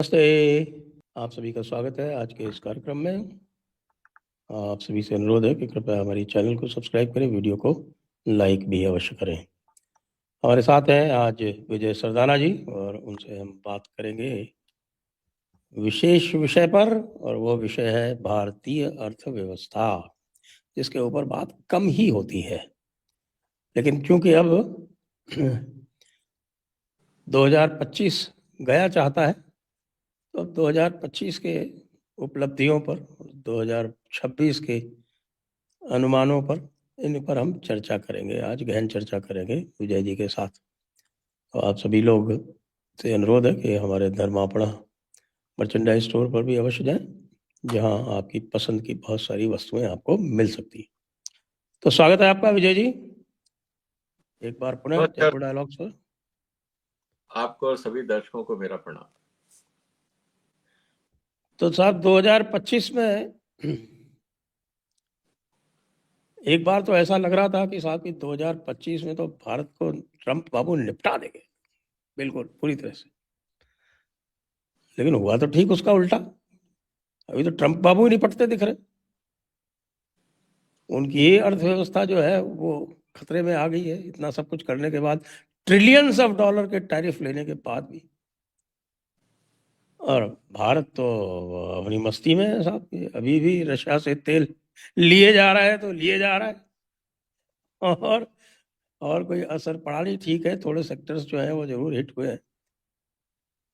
नमस्ते। आप सभी का स्वागत है आज के इस कार्यक्रम में। आप सभी से अनुरोध है कि कृपया हमारी चैनल को सब्सक्राइब करें, वीडियो को लाइक भी अवश्य करें। हमारे साथ हैं आज विजय सरदाना जी और उनसे हम बात करेंगे विशेष विषय पर, और वो विषय है भारतीय अर्थव्यवस्था, जिसके ऊपर बात कम ही होती है। लेकिन क्योंकि अब 2025 गया चाहता है, तो अब 2025 के उपलब्धियों पर, 2026 के अनुमानों पर, इन पर हम चर्चा करेंगे। आज गहन चर्चा करेंगे विजय जी के साथ। तो आप सभी लोग से अनुरोध है कि हमारे धर्मापणा मर्चेंडाइज स्टोर पर भी अवश्य जाएं, जहां आपकी पसंद की बहुत सारी वस्तुएं आपको मिल सकती है। तो स्वागत है आपका विजय जी, एक बार पुनः जयपुर डायलॉग्स पर। आपको और सभी दर्शकों को मेरा प्रणाम। तो साहब 2025 में एक बार तो ऐसा लग रहा था कि साहब कि 2025 में तो भारत को ट्रंप बाबू निपटा देंगे, बिल्कुल पूरी तरह से। लेकिन हुआ तो ठीक उसका उल्टा। अभी तो ट्रंप बाबू ही निपटते दिख रहे। उनकी अर्थव्यवस्था जो है वो खतरे में आ गई है, इतना सब कुछ करने के बाद, ट्रिलियंस ऑफ डॉलर के टैरिफ लेने के बाद भी। और भारत तो अपनी मस्ती में है साहब, अभी भी रशिया से तेल लिए जा रहा है तो लिए जा रहा है, और कोई असर पड़ा नहीं। ठीक है, थोड़े सेक्टर्स जो हैं वो जरूर हिट हुए हैं।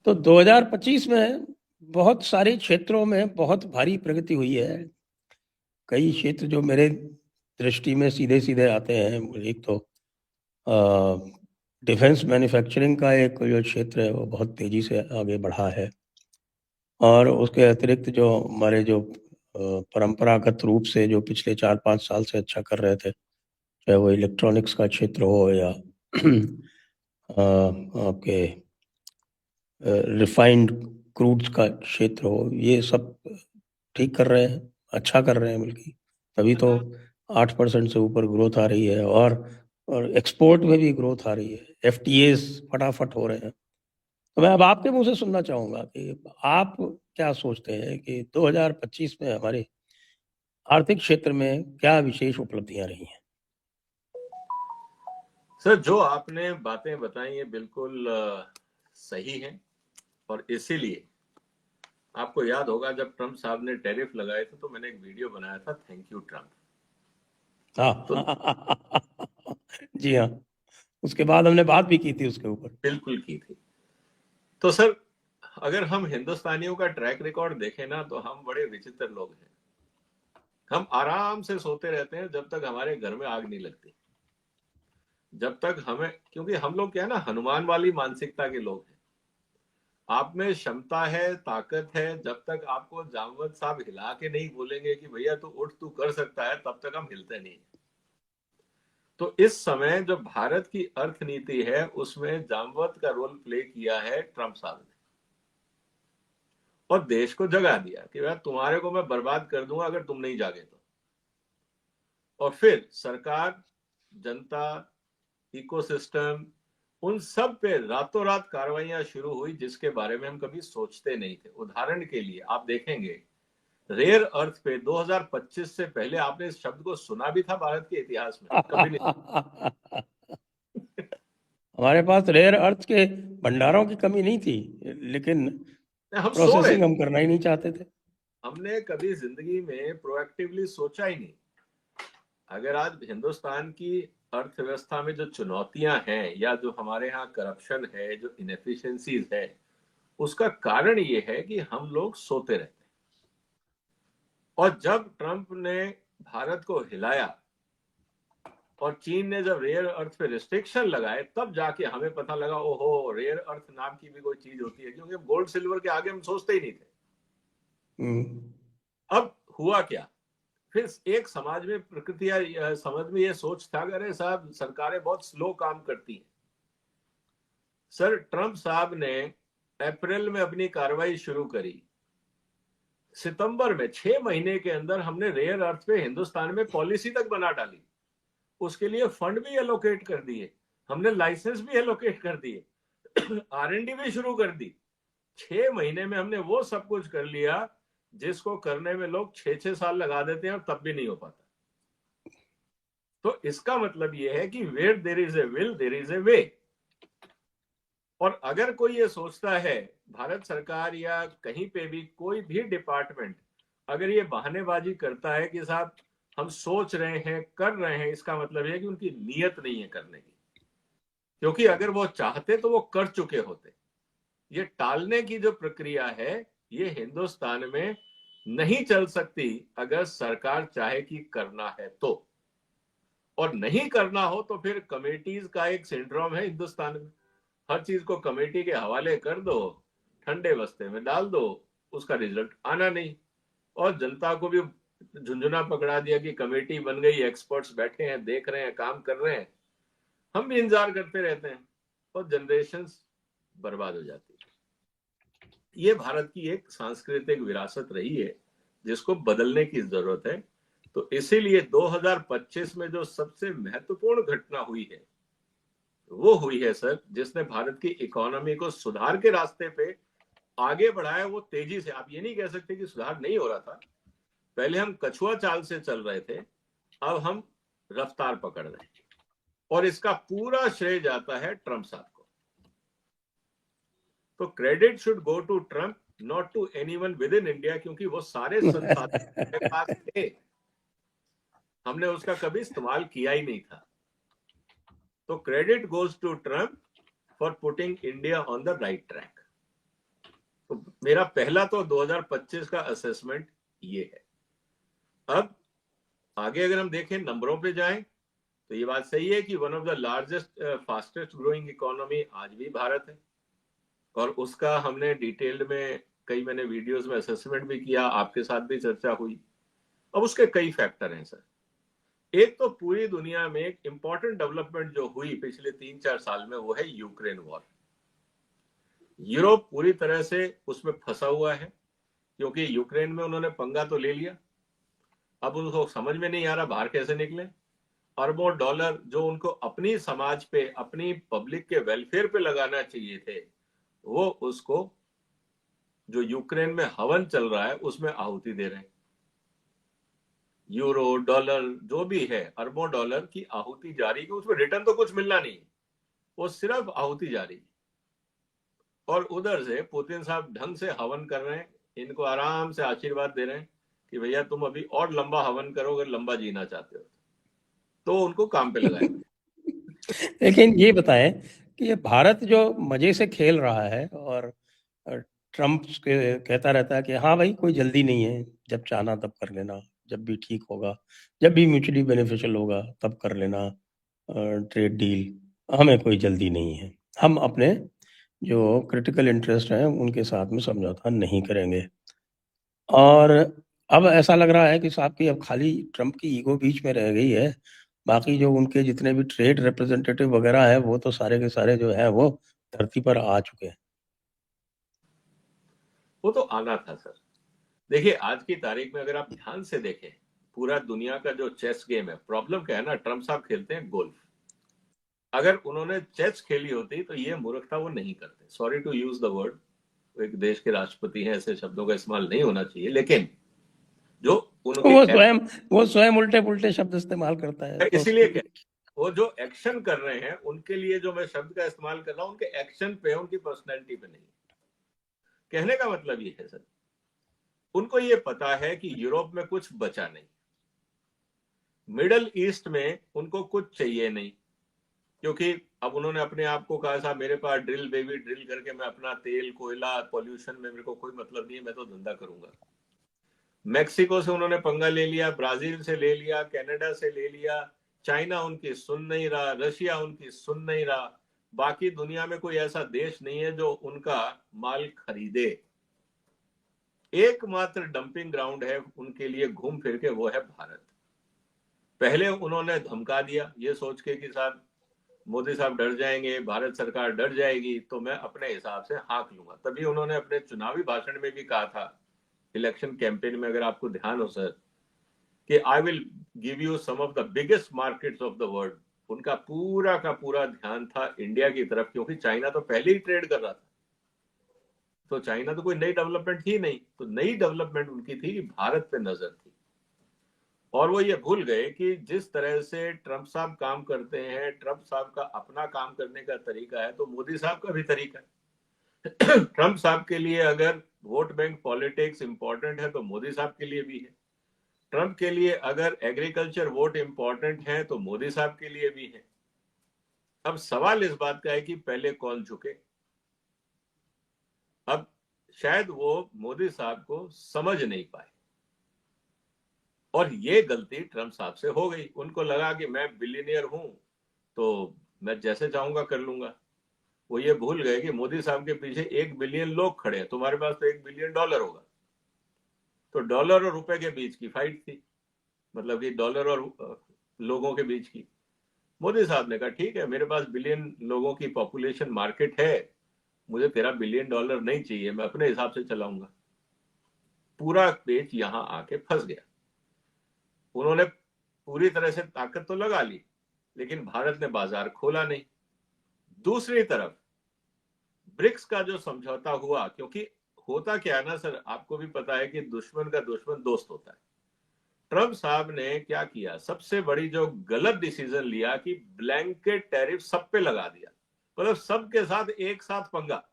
तो 2025 में बहुत सारे क्षेत्रों में बहुत भारी प्रगति हुई है। कई क्षेत्र जो मेरे दृष्टि में सीधे सीधे आते हैं, एक तो डिफेंस मैन्युफैक्चरिंग का एक जो क्षेत्र है वो बहुत तेजी से आगे बढ़ा है। और उसके अतिरिक्त जो हमारे जो परंपरागत रूप से जो पिछले 4-5 साल से अच्छा कर रहे थे, चाहे वो इलेक्ट्रॉनिक्स का क्षेत्र हो या आपके रिफाइंड क्रूड्स का क्षेत्र हो, ये सब ठीक कर रहे हैं, अच्छा कर रहे हैं बल्कि। तभी तो 8% से ऊपर ग्रोथ आ रही है, और एक्सपोर्ट में भी ग्रोथ आ रही है। एफटीएस फटाफट हो रहे हैं। तो मैं अब आपके मुंह से सुनना चाहूंगा कि आप क्या सोचते हैं कि 2025 में हमारे आर्थिक क्षेत्र में क्या विशेष उपलब्धियां रही हैं। सर, जो आपने बातें बताई हैं बिल्कुल सही हैं। और इसीलिए आपको याद होगा जब ट्रंप साहब ने टैरिफ लगाए थे तो मैंने एक वीडियो बनाया था, थैंक यू ट्रंप। हाँ तो जी हाँ, उसके बाद हमने बात भी की थी उसके ऊपर। बिल्कुल की थी। तो सर, अगर हम हिंदुस्तानियों का ट्रैक रिकॉर्ड देखें ना, तो हम बड़े विचित्र लोग हैं। हम आराम से सोते रहते हैं जब तक हमारे घर में आग नहीं लगती। जब तक हमें, क्योंकि हम लोग क्या है ना, हनुमान वाली मानसिकता के लोग हैं। आप में क्षमता है, ताकत है, जब तक आपको जामवंत साहब हिला के नहीं बोलेंगे कि भैया तू उठ, तू कर सकता है, तब तक हम हिलते नहीं। तो इस समय जो भारत की अर्थनीति है उसमें जामवंत का रोल प्ले किया है ट्रंप साहब ने, और देश को जगा दिया कि भाई तुम्हारे को मैं बर्बाद कर दूंगा अगर तुम नहीं जागे तो। और फिर सरकार, जनता, इकोसिस्टम, उन सब पे रातों रात कार्रवाइयां शुरू हुई जिसके बारे में हम कभी सोचते नहीं थे। उदाहरण के लिए आप देखेंगे, रेयर अर्थ पे 2025 से पहले आपने इस शब्द को सुना भी था भारत के इतिहास में? कभी नहीं। हमारे पास रेयर अर्थ के भंडारों की कमी नहीं थी, लेकिन हम सो रहे प्रोसेसिंग थे। हम करना ही नहीं चाहते थे। हमने कभी जिंदगी में प्रोएक्टिवली सोचा ही नहीं। अगर आज हिंदुस्तान की अर्थव्यवस्था में जो चुनौतियां हैं, या जो हमारे यहाँ करप्शन है, जो इनएफिशिएंसीज है, उसका कारण ये है कि हम लोग सोते रहते हैं। और जब ट्रंप ने भारत को हिलाया और चीन ने जब रेयर अर्थ पे रिस्ट्रिक्शन लगाए, तब जाके हमें पता लगा, ओहो, रेयर अर्थ नाम की भी कोई चीज होती है। क्योंकि गोल्ड सिल्वर के आगे हम सोचते ही नहीं थे। अब हुआ क्या, फिर एक समाज में प्रकृति या समझ में ये सोच था, अरे साहब सरकारें बहुत स्लो काम करती हैं। सर, ट्रंप साहब ने अप्रैल में अपनी कार्रवाई शुरू करी। सितंबर में 6 महीने के अंदर हमने रेयर अर्थ पे हिंदुस्तान में पॉलिसी तक बना डाली। उसके लिए फंड भी एलोकेट कर दिए, हमने लाइसेंस भी एलोकेट कर दिए, आरएनडी भी शुरू कर दी। 6 महीने में हमने वो सब कुछ कर लिया जिसको करने में लोग 6-6 साल लगा देते हैं और तब भी नहीं हो पाता। तो इसका मतलब यह है कि where there is a will there is a way. और अगर कोई ये सोचता है, भारत सरकार या कहीं पे भी कोई भी डिपार्टमेंट अगर ये बहानेबाजी करता है कि साहब हम सोच रहे हैं कर रहे हैं, इसका मतलब है कि उनकी नीयत नहीं है करने की। क्योंकि अगर वो चाहते तो वो कर चुके होते। ये टालने की जो प्रक्रिया है ये हिंदुस्तान में नहीं चल सकती अगर सरकार चाहे कि करना है तो। और नहीं करना हो तो फिर कमेटीज का एक सिंड्रोम है हिंदुस्तान में। हर चीज को कमेटी के हवाले कर दो, ठंडे बस्ते में डाल दो, उसका रिजल्ट आना नहीं। और जनता को भी झुंझुना पकड़ा दिया कि कमेटी बन गई, एक्सपर्ट्स बैठे हैं, देख रहे हैं, काम कर रहे हैं, हम भी इंतजार करते रहते हैं और जनरेशंस बर्बाद हो जाती है। ये भारत की एक सांस्कृतिक विरासत रही है जिसको बदलने की जरूरत है। तो इसीलिए 2025 में जो सबसे महत्वपूर्ण घटना हुई है वो हुई है सर, जिसने भारत की इकोनॉमी को सुधार के रास्ते पे आगे बढ़ाया वो तेजी से। आप ये नहीं कह सकते कि सुधार नहीं हो रहा था। पहले हम कछुआ चाल से चल रहे थे, अब हम रफ्तार पकड़ रहे हैं। और इसका पूरा श्रेय जाता है ट्रंप साहब को। तो credit should go to Trump, not to anyone within India, क्योंकि वो सारे संसाधन हमारे पास थे, हमने उसका कभी इस्तेमाल किया ही नहीं था। तो credit goes to Trump for putting India on the right track. तो मेरा पहला तो 2025 का असेसमेंट ये है। अब आगे अगर हम देखें, नंबरों पे जाएं, तो ये बात सही है कि one of the largest fastest growing economy आज भी भारत है। और उसका हमने डिटेल्ड में मैंने वीडियोस में असेसमेंट भी किया, आपके साथ भी चर्चा हुई। अब उसके कई फैक्टर हैं सर। एक तो पूरी दुनिया में एक इंपॉर्टेंट डेवलपमेंट जो हुई पिछले 3-4 साल में वो है यूक्रेन वॉर। यूरोप पूरी तरह से उसमें फंसा हुआ है क्योंकि यूक्रेन में उन्होंने पंगा तो ले लिया, अब उनको समझ में नहीं आ रहा बाहर कैसे निकले। अरबों डॉलर जो उनको अपनी समाज पे, अपनी पब्लिक के वेलफेयर पे लगाना चाहिए थे, वो उसको जो यूक्रेन में हवन चल रहा है उसमें आहुति दे रहे हैं। यूरो डॉलर जो भी है, अरबों डॉलर की आहुति जारी, उसमें रिटर्न तो कुछ मिलना नहीं, वो सिर्फ आहुति जारी। और उधर से पुतिन साहब ढंग से हवन कर रहे हैं, इनको आराम से आशीर्वाद दे रहे हैं कि भैया तुम अभी और लंबा हवन करो अगर लंबा जीना चाहते हो, तो उनको काम पे लगाए। लेकिन ये बताएं कि ये भारत जो मजे से खेल रहा है और ट्रम्प कहता रहता है कि हाँ भाई कोई जल्दी नहीं है, जब चाहना तब कर लेना, जब भी ठीक होगा, जब भी म्यूचुअली बेनिफिशियल होगा तब कर लेना ट्रेड डील, हमें कोई जल्दी नहीं है, हम अपने जो क्रिटिकल इंटरेस्ट हैं उनके साथ में समझौता नहीं करेंगे। और अब ऐसा लग रहा है कि साहब की अब खाली ट्रम्प की ईगो बीच में रह गई है, बाकी जो उनके जितने भी ट्रेड रिप्रेजेंटेटिव वगैरह है वो तो सारे के सारे जो है वो धरती पर आ चुके हैं। वो तो आना था सर। देखिए आज की तारीख में अगर आप ध्यान से देखें, पूरा दुनिया का जो चेस गेम है, प्रॉब्लम क्या है ना, ट्रम्प साहब खेलते हैं गोल्फ। अगर उन्होंने चेस खेली होती तो ये मूर्खता वो नहीं करते। Sorry to use the word, एक देश के राष्ट्रपति हैं, ऐसे शब्दों का इस्तेमाल नहीं होना चाहिए, लेकिन जो उनके वो स्वयं उल्टे पुल्टे शब्द इस्तेमाल करता है तो इसीलिए वो जो एक्शन कर रहे हैं उनके लिए जो मैं शब्द का इस्तेमाल कर रहा हूं, उनके एक्शन पे, उनकी पर्सनैलिटी पे नहीं। कहने का मतलब ये है सर, उनको ये पता है कि यूरोप में कुछ बचा नहीं, मिडल ईस्ट में उनको कुछ चाहिए नहीं, क्योंकि अब उन्होंने अपने आप को कहा साहब मेरे पास ड्रिल बेबी, ड्रिल करके मैं अपना तेल कोयला पॉल्यूशन में मेरे को कोई मतलब नहीं है, मैं तो धंधा करूंगा। मैक्सिको से उन्होंने पंगा ले लिया, ब्राजील से ले लिया, कनाडा से ले लिया, चाइना उनकी सुन नहीं रहा, रशिया उनकी सुन नहीं रहा, बाकी दुनिया में कोई ऐसा देश नहीं है जो उनका माल खरीदे। एकमात्र डंपिंग ग्राउंड है उनके लिए घूम फिर के, वो है भारत। पहले उन्होंने धमका दिया ये सोच के कि साहब मोदी साहब डर जाएंगे, भारत सरकार डर जाएगी तो मैं अपने हिसाब से हाँक लूंगा। तभी उन्होंने अपने चुनावी भाषण में भी कहा था, इलेक्शन कैंपेन में, अगर आपको ध्यान हो सर, कि I will give you some of the biggest markets of the world. उनका पूरा का पूरा ध्यान था इंडिया की तरफ, क्योंकि चाइना तो पहले ही ट्रेड कर रहा था। तो चाइना तो कोई नई डेवलपमेंट थी नहीं, तो नई डेवलपमेंट उनकी थी कि भारत पे नजर थी। और वो ये भूल गए कि जिस तरह से ट्रंप साहब काम करते हैं, ट्रंप साहब का अपना काम करने का तरीका है, तो मोदी साहब का भी तरीका है। ट्रंप साहब के लिए अगर वोट बैंक पॉलिटिक्स इंपॉर्टेंट है तो मोदी साहब के लिए भी है। ट्रंप के लिए अगर एग्रीकल्चर वोट इंपॉर्टेंट है तो मोदी साहब के लिए भी है। अब सवाल इस बात का है कि पहले कौन झुके। अब शायद वो मोदी साहब को समझ नहीं पाए और ये गलती ट्रंप साहब से हो गई। उनको लगा कि मैं बिलियनियर हूं तो मैं जैसे चाहूंगा कर लूंगा। वो ये भूल गए कि मोदी साहब के पीछे 1 बिलियन लोग खड़े हैं। तुम्हारे पास तो $1 बिलियन होगा। तो डॉलर और रुपए के बीच की फाइट थी, मतलब कि डॉलर और लोगों के बीच की। मोदी साहब ने कहा ठीक है, मेरे पास बिलियन लोगों की पॉपुलेशन मार्केट है, मुझे तेरा $1 बिलियन नहीं चाहिए, मैं अपने हिसाब से चलाऊंगा। पूरा पेच यहां आके फंस गया। उन्होंने पूरी तरह से ताकत तो लगा ली, लेकिन भारत ने बाजार खोला नहीं। दूसरी तरफ ब्रिक्स का जो समझौता हुआ, क्योंकि होता क्या है ना सर, आपको भी पता है कि दुश्मन का दुश्मन दोस्त होता है। ट्रंप साहब ने क्या किया, सबसे बड़ी जो गलत डिसीजन लिया कि ब्लैंकेट टैरिफ सब पे लगा दिया। मतलब सबके साथ एक साथ पंगा।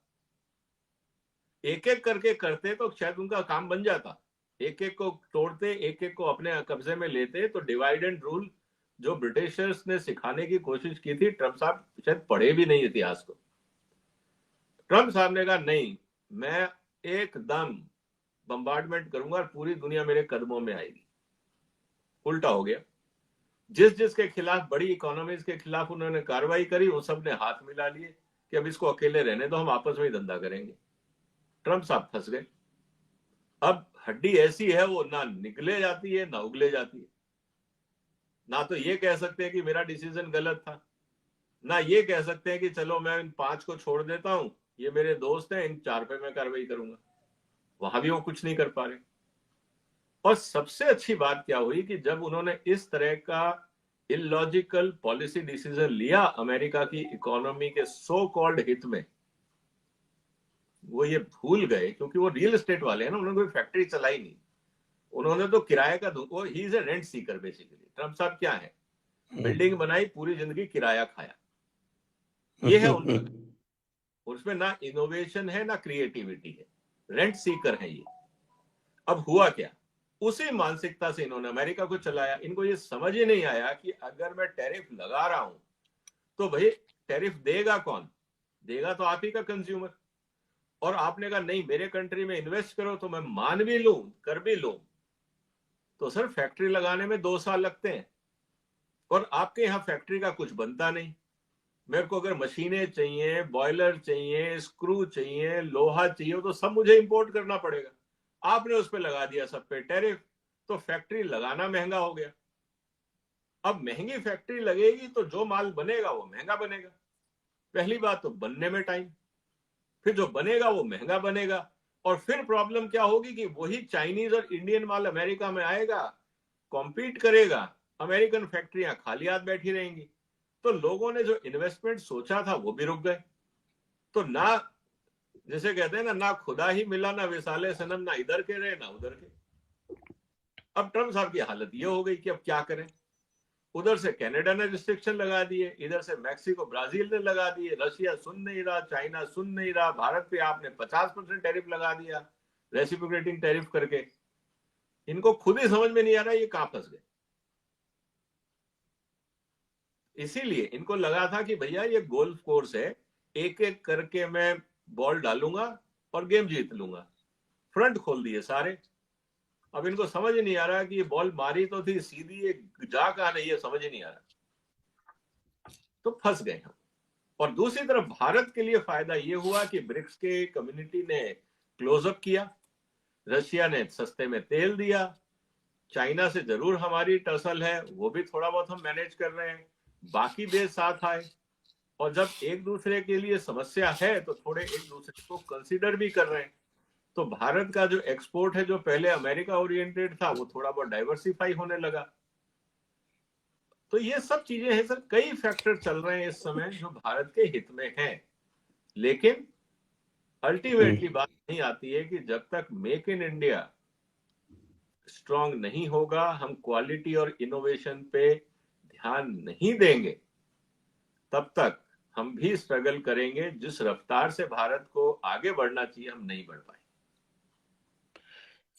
एक एक करके करते तो शायद उनका काम बन जाता। एक एक को तोड़ते, एक एक को अपने कब्जे में लेते, तो डिवाइड एंड रूल जो ब्रिटिशर्स ने सिखाने की कोशिश की थी, ट्रंप साहब शायद पढ़े भी नहीं इतिहास को। ट्रंप साहब ने कहा नहीं, मैं एकदम बम्बार्डमेंट करूंगा और पूरी दुनिया मेरे कदमों में आएगी। उल्टा हो गया। जिस जिसके खिलाफ, बड़ी इकोनॉमीज के खिलाफ उन्होंने कार्रवाई करी, वो सब ने हाथ मिला लिए कि अब इसको अकेले रहने दो, हम आपस में ही धंधा करेंगे। ट्रंप साहब फंस गए। अब हड्डी ऐसी है, वो ना निकले जाती है ना उगले जाती है। ना तो ये कह सकते हैं कि मेरा डिसीजन गलत था, ना ये कह सकते हैं कि चलो मैं इन 5 को छोड़ देता हूं, ये मेरे दोस्त हैं, इन 4 पे मैं कार्रवाई करूंगा। वहां भी वो कुछ नहीं कर पा रहे। और सबसे अच्छी बात क्या हुई कि जब उन्होंने इस तरह का इलॉजिकल पॉलिसी डिसीजन लिया अमेरिका की इकोनॉमी के सो कॉल्ड हित में, वो ये भूल गए, क्योंकि वो रियल एस्टेट वाले हैं ना, उन्होंने कोई फैक्ट्री चलाई नहीं। उन्होंने तो किराए का, वो he is a rent Sikar basically. Trump साहब क्या है, बिल्डिंग बनाई, पूरी जिंदगी किराया खाया, ये है उनका। उसमें ना इनोवेशन है ना क्रिएटिविटी है, रेंट सीकर है ये। अब हुआ क्या, उसी मानसिकता से इन्होंने अमेरिका को चलाया। इनको ये समझ ही नहीं आया कि अगर मैं टैरिफ लगा रहा हूं तो भाई टैरिफ देगा कौन, देगा तो आप ही का कंज्यूमर। और आपने कहा नहीं, मेरे कंट्री में इन्वेस्ट करो, तो मैं मान भी लूं, कर भी लूं, तो सर फैक्ट्री लगाने में 2 साल लगते हैं और आपके यहां फैक्ट्री का कुछ बनता नहीं। मेरे को अगर मशीनें चाहिए, बॉयलर चाहिए, स्क्रू चाहिए, लोहा चाहिए, तो सब मुझे इंपोर्ट करना पड़ेगा। आपने उस पर लगा दिया सब पे टैरिफ, तो फैक्ट्री लगाना महंगा हो गया। अब महंगी फैक्ट्री लगेगी तो जो माल बनेगा वो महंगा बनेगा। पहली बात तो बनने में टाइम, फिर जो बनेगा वो महंगा बनेगा। और फिर प्रॉब्लम क्या होगी कि वही चाइनीज और इंडियन माल अमेरिका में आएगा, कॉम्पीट करेगा, अमेरिकन फैक्ट्रियां खाली हाथ बैठी रहेंगी। तो लोगों ने जो इन्वेस्टमेंट सोचा था वो भी रुक गए। तो ना, जैसे कहते हैं ना खुदा ही मिला ना विसाले सनम, ना इधर के रहे ना उधर के। अब ट्रंप साहब की हालत ये हो गई कि अब क्या करें। उधर से कनाडा ने रिस्ट्रिक्शन लगा दिए, इधर से मैक्सिको ब्राजील ने लगा दिए, रशिया सुन नहीं रहा, चाइना सुन नहीं रहा, भारत पे आपने 50% टैरिफ लगा दिया रेसिप्रोकेटिंग टैरिफ करके। इनको खुद ही समझ में नहीं आ रहा ये कहां फंस गए। इसीलिए इनको लगा था कि भैया ये गोल्फ कोर्स है, एक एक करके मैं बॉल डालूंगा और गेम जीत लूंगा। फ्रंट खोल दिए सारे। अब इनको समझ ही नहीं आ रहा कि ये बॉल मारी तो थी सीधी, ये जा कहां नहीं है, समझ ही नहीं आ रहा। तो फंस गए हम। और दूसरी तरफ भारत के लिए फायदा ये हुआ कि ब्रिक्स के कम्युनिटी ने क्लोजअप किया, रशिया ने सस्ते में तेल दिया, चाइना से जरूर हमारी टसल है, वो भी थोड़ा बहुत हम मैनेज कर रहे हैं, बाकी देश साथ आए। और जब एक दूसरे के लिए समस्या है तो थोड़े एक दूसरे को कंसीडर भी कर रहे हैं। तो भारत का जो एक्सपोर्ट है, जो पहले अमेरिका ओरिएंटेड था, वो थोड़ा बहुत डाइवर्सिफाई होने लगा। तो ये सब चीजें हैं सर, कई फैक्टर चल रहे हैं इस समय जो भारत के हित में हैं। लेकिन अल्टीमेटली बात नहीं आती है कि जब तक मेक इन इंडिया स्ट्रांग नहीं होगा, हम क्वालिटी और इनोवेशन पे ध्यान नहीं देंगे, तब तक हम भी स्ट्रगल करेंगे। जिस रफ्तार से भारत को आगे बढ़ना चाहिए, हम नहीं बढ़ पाए।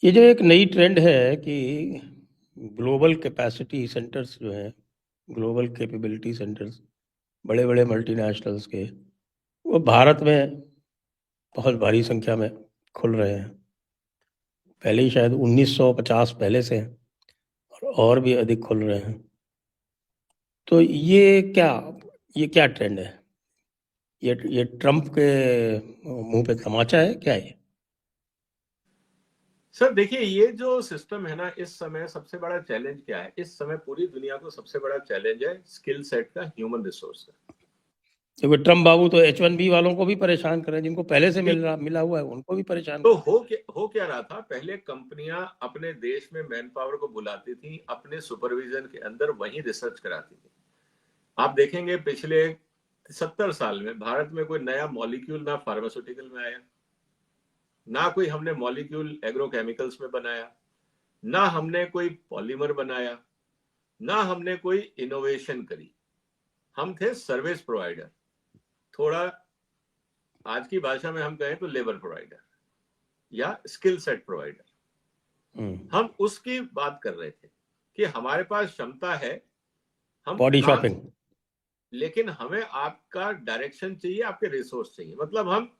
ये जो एक नई ट्रेंड है कि ग्लोबल कैपेसिटी सेंटर्स जो हैं, ग्लोबल कैपेबिलिटी सेंटर्स, बड़े बड़े मल्टीनेशनल्स के, वो भारत में बहुत भारी संख्या में खुल रहे हैं। पहले ही शायद 1950 पहले से हैं और भी अधिक खुल रहे हैं। तो ये क्या ट्रेंड है? ये ट्रम्प के मुंह पे तमाचा है क्या ये? सर देखिए, ये जो सिस्टम है ना, इस समय सबसे बड़ा चैलेंज क्या है? इस समय पूरी दुनिया को सबसे बड़ा चैलेंज है स्किल सेट का, ह्यूमन रिसोर्स का। देखो ट्रम्प बाबू तो H1B वालों को भी परेशान कर रहे हैं, जिनको पहले से मिला हुआ है उनको भी परेशान तो कर रहे हैं। हो क्या रहा था? पहले कंपनियां अपने देश में मैन पावर को बुलाती थी, अपने सुपरविजन के अंदर वहीं रिसर्च कराती थी। आप देखेंगे पिछले 70 साल में भारत में कोई नया मॉलिक्यूल ना फार्मास्यूटिकल में आया, ना कोई हमने मॉलिक्यूल एग्रोकेमिकल्स में बनाया, ना हमने कोई पॉलीमर बनाया, ना हमने कोई इनोवेशन करी। हम थे सर्विस प्रोवाइडर, थोड़ा आज की भाषा में हम कहें तो लेबर प्रोवाइडर या स्किल सेट प्रोवाइडर। हम उसकी बात कर रहे थे कि हमारे पास क्षमता है, हम बॉडी काम, शॉपिंग। लेकिन हमें आपका डायरेक्शन चाहिए, आपके रिसोर्स चाहिए। मतलब हम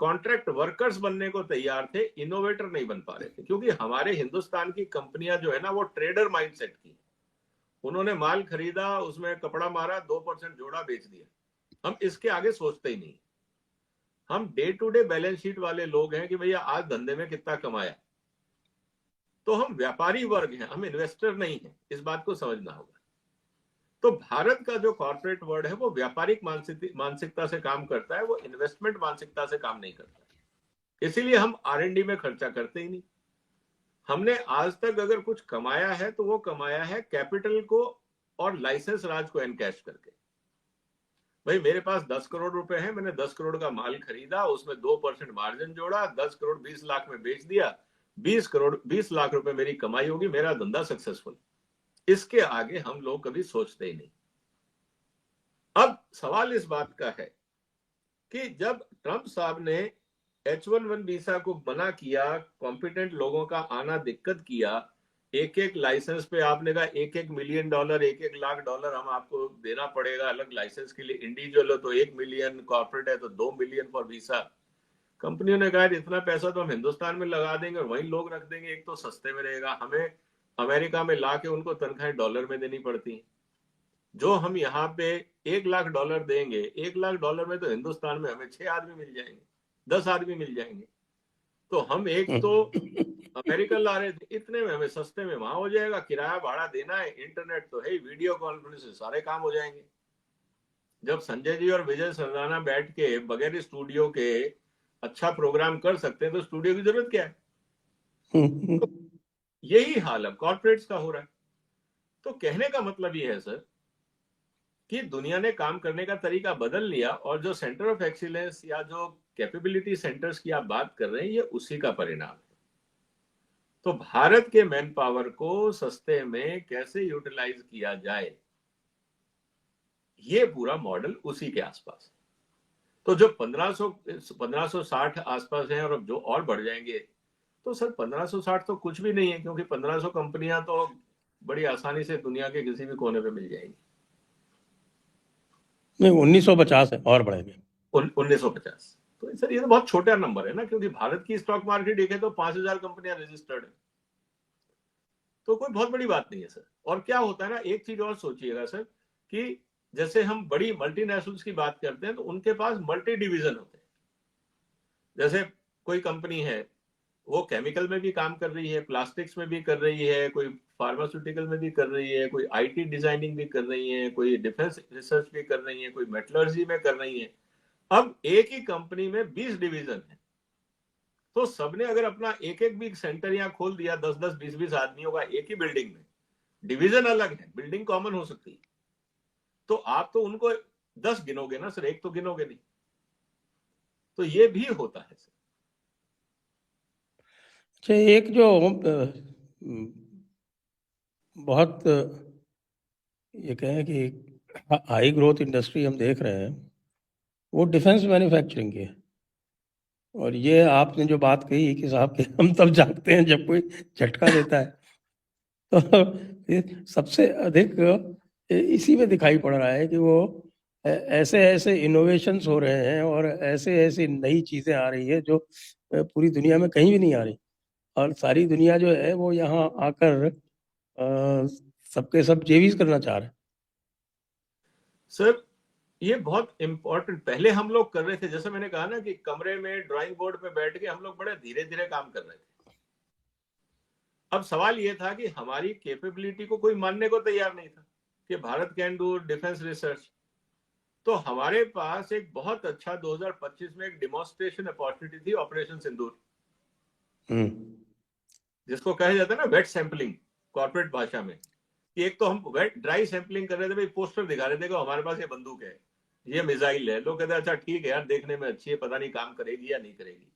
कॉन्ट्रैक्ट वर्कर्स बनने को तैयार थे, इनोवेटर नहीं बन पा रहे थे, क्योंकि हमारे हिंदुस्तान की कंपनियां जो है ना, वो ट्रेडर माइंडसेट की। उन्होंने माल खरीदा, उसमें कपड़ा मारा, 2% जोड़ा, बेच दिया। हम इसके आगे सोचते ही नहीं। हम day to day balance sheet वाले लोग हैं कि भैया आज धंधे में कितना कमाया। तो हम व्यापारी वर्ग हैं, हम इन्वेस्टर नहीं हैं, इस बात को समझना होगा। तो भारत का जो कॉर्पोरेट वर्ल्ड है वो व्यापारिक मानसिकता से काम करता है, वो इन्वेस्टमेंट मानसिकता से काम नहीं करता। इसीलिए हम R&D में खर्चा करते ही नहीं। हमने आज तक अगर कुछ कमाया है तो वो कमाया है कैपिटल को और लाइसेंस राज को एनकैश करके। भाई मेरे पास 10 करोड़ रुपए हैं, मैंने 10 करोड़ का माल खरीदा, उसमें 2% मार्जिन जोड़ा, 10 करोड़ 20 लाख में बेच दिया, 20 लाख रुपए मेरी कमाई होगी, मेरा धंधा सक्सेसफुल। इसके आगे हम लोग कभी सोचते ही नहीं। अब सवाल इस बात का है कि जब ट्रंप साहब ने H1B वीसा को मना किया, कॉम्पिटेंट लोगों का आना दिक्कत किया, एक एक लाइसेंस पे आपने कहा $1-1 मिलियन, $1-1 लाख हम आपको देना पड़ेगा अलग लाइसेंस के लिए। इंडिविजुअल हो तो 1 मिलियन, कॉर्पोरेट है तो 2 मिलियन फॉर वीसा। कंपनियों ने कहा इतना पैसा तो हम हिंदुस्तान में लगा देंगे और वहीं लोग रख देंगे, एक तो सस्ते में रहेगा, हमें अमेरिका में ला के उनको तनख्वाहें डॉलर में देनी पड़ती हैं। जो हम यहाँ पे $1 लाख देंगे, $1 लाख में तो हिंदुस्तान में हमें 6 आदमी मिल जाएंगे, 10 आदमी मिल जाएंगे। तो हम एक तो अमेरिका ला रहे थे, इतने में हमें सस्ते में वहां हो जाएगा, किराया भाड़ा देना है, इंटरनेट तो है, वीडियो कॉन्फ्रेंस से सारे काम हो जाएंगे। जब संजय जी और विजय सरदाना बैठ के बगैर स्टूडियो के अच्छा प्रोग्राम कर सकते हैं तो स्टूडियो की जरूरत क्या है? तो यही हाल अब कॉर्पोरेट्स का हो रहा है। तो कहने का मतलब ये है सर कि दुनिया ने काम करने का तरीका बदल लिया, और जो सेंटर ऑफ एक्सीलेंस या जो कैपेबिलिटी सेंटर्स की आप बात कर रहे हैं, ये उसी का परिणाम है। तो भारत के मैन पावर को सस्ते में कैसे यूटिलाइज किया जाए, ये पूरा मॉडल उसी के आसपास है। तो जो 1560 आसपास है, और अब जो और बढ़ जाएंगे, तो सर 1560 तो कुछ भी नहीं है, क्योंकि 1500 कंपनियां तो बड़ी आसानी से दुनिया के किसी भी कोने पे मिल जाएंगी। नहीं, 1950 है और बढ़ेंगे। 1950। तो सर ये तो बहुत छोटा नंबर है ना, क्योंकि भारत की स्टॉक मार्केट देखे तो 5000 कंपनियां रजिस्टर्ड है, तो कोई बहुत बड़ी बात नहीं है सर। और क्या होता है ना, एक चीज और सोचिएगा सर, कि जैसे हम बड़ी मल्टीनेशनल्स की बात करते हैं तो उनके पास मल्टी डिवीजन होते हैं। जैसे कोई कंपनी है, वो केमिकल में भी काम कर रही है, प्लास्टिक्स में भी कर रही है, कोई फार्मास्यूटिकल में भी कर रही है, कोई IT डिजाइनिंग भी कर रही है, कोई डिफेंस रिसर्च भी कर रही है, कोई मेटलर्जी में कर रही है। अब एक ही कंपनी में 20 डिवीजन है, तो सबने अगर अपना एक एक भी सेंटर यहाँ खोल दिया, 10-10, 20-20 आदमियों का एक ही बिल्डिंग में, डिवीजन अलग है, बिल्डिंग कॉमन हो सकती है, तो आप तो उनको 10 गिनोगे ना सर, एक तो गिनोगे नहीं। तो ये भी होता है सर। अच्छा, एक जो बहुत ये कहें कि हाई ग्रोथ इंडस्ट्री हम देख रहे हैं, वो डिफेंस मैन्युफैक्चरिंग की है। और ये आपने जो बात कही कि साहब कि हम तब जागते हैं जब कोई झटका देता है, तो ये सबसे अधिक इसी में दिखाई पड़ रहा है कि वो ऐसे ऐसे इनोवेशंस हो रहे हैं और ऐसे ऐसी नई चीज़ें आ रही है जो पूरी दुनिया में कहीं भी नहीं आ रही, और सारी दुनिया जो है वो यहाँ आकर सबके सब जेवीज करना चाह रहे हैं। सर ये बहुत इंपॉर्टेंट, पहले हम लोग कर रहे थे, जैसे मैंने कहा ना कि कमरे में ड्राइंग बोर्ड पे बैठ के हम लोग बड़े धीरे धीरे काम कर रहे थे। अब सवाल ये था कि हमारी कैपेबिलिटी को कोई मानने को तैयार नहीं था कि Bharat can do defence research. तो हमारे पास एक बहुत अच्छा 2025 में एक डिमॉन्स्ट्रेशन अपॉर्चुनिटी थी, ऑपरेशन सिंदूर, जिसको कहा जाता है ना वेट सैंपलिंग कॉर्पोरेट भाषा में। कि एक तो हम वेट ड्राई सैंपलिंग कर रहे थे, भाई पोस्टर दिखा रहे थे कि हमारे पास ये बंदूक है, ये मिसाइल है, लोग कहते हैं अच्छा ठीक है यार, देखने में अच्छी है, पता नहीं काम करेगी या नहीं करेगी।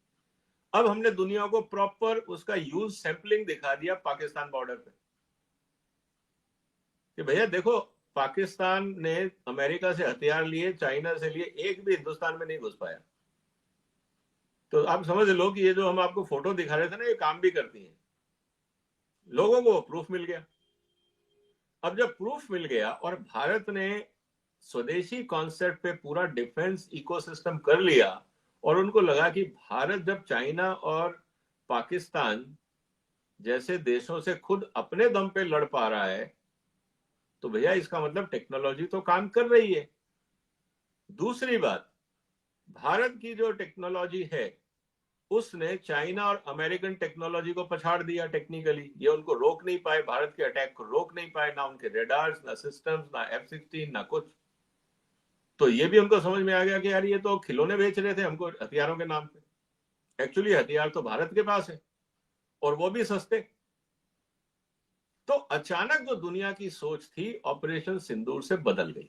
अब हमने दुनिया को प्रॉपर उसका यूज सैंपलिंग दिखा दिया पाकिस्तान बॉर्डर पे कि भैया देखो, पाकिस्तान ने अमेरिका से हथियार लिए, चाइना से लिए, एक भी हिंदुस्तान में नहीं घुस पाया। तो आप समझ लो कि ये जो हम आपको फोटो दिखा रहे थे ना, ये काम भी करती हैं। लोगों को प्रूफ मिल गया। अब जब प्रूफ मिल गया और भारत ने स्वदेशी कॉन्सेप्ट पे पूरा डिफेंस इकोसिस्टम कर लिया, और उनको लगा कि भारत जब चाइना और पाकिस्तान जैसे देशों से खुद अपने दम पे लड़ पा रहा है, तो भैया इसका मतलब टेक्नोलॉजी तो काम कर रही है। दूसरी बात, भारत की जो टेक्नोलॉजी है उसने चाइना और अमेरिकन टेक्नोलॉजी को पछाड़ दिया टेक्निकली। ये उनको रोक नहीं पाए, भारत के अटैक को रोक नहीं पाए, ना उनके रेडार्स, ना सिस्टम्स, ना F-16, ना कुछ। तो ये भी उनको समझ में आ गया कि यार ये तो खिलौने बेच रहे थे हमको हथियारों के नाम पे, एक्चुअली हथियार तो भारत के पास है और वो भी सस्ते। तो अचानक जो दुनिया की सोच थी ऑपरेशन सिंदूर से बदल गई,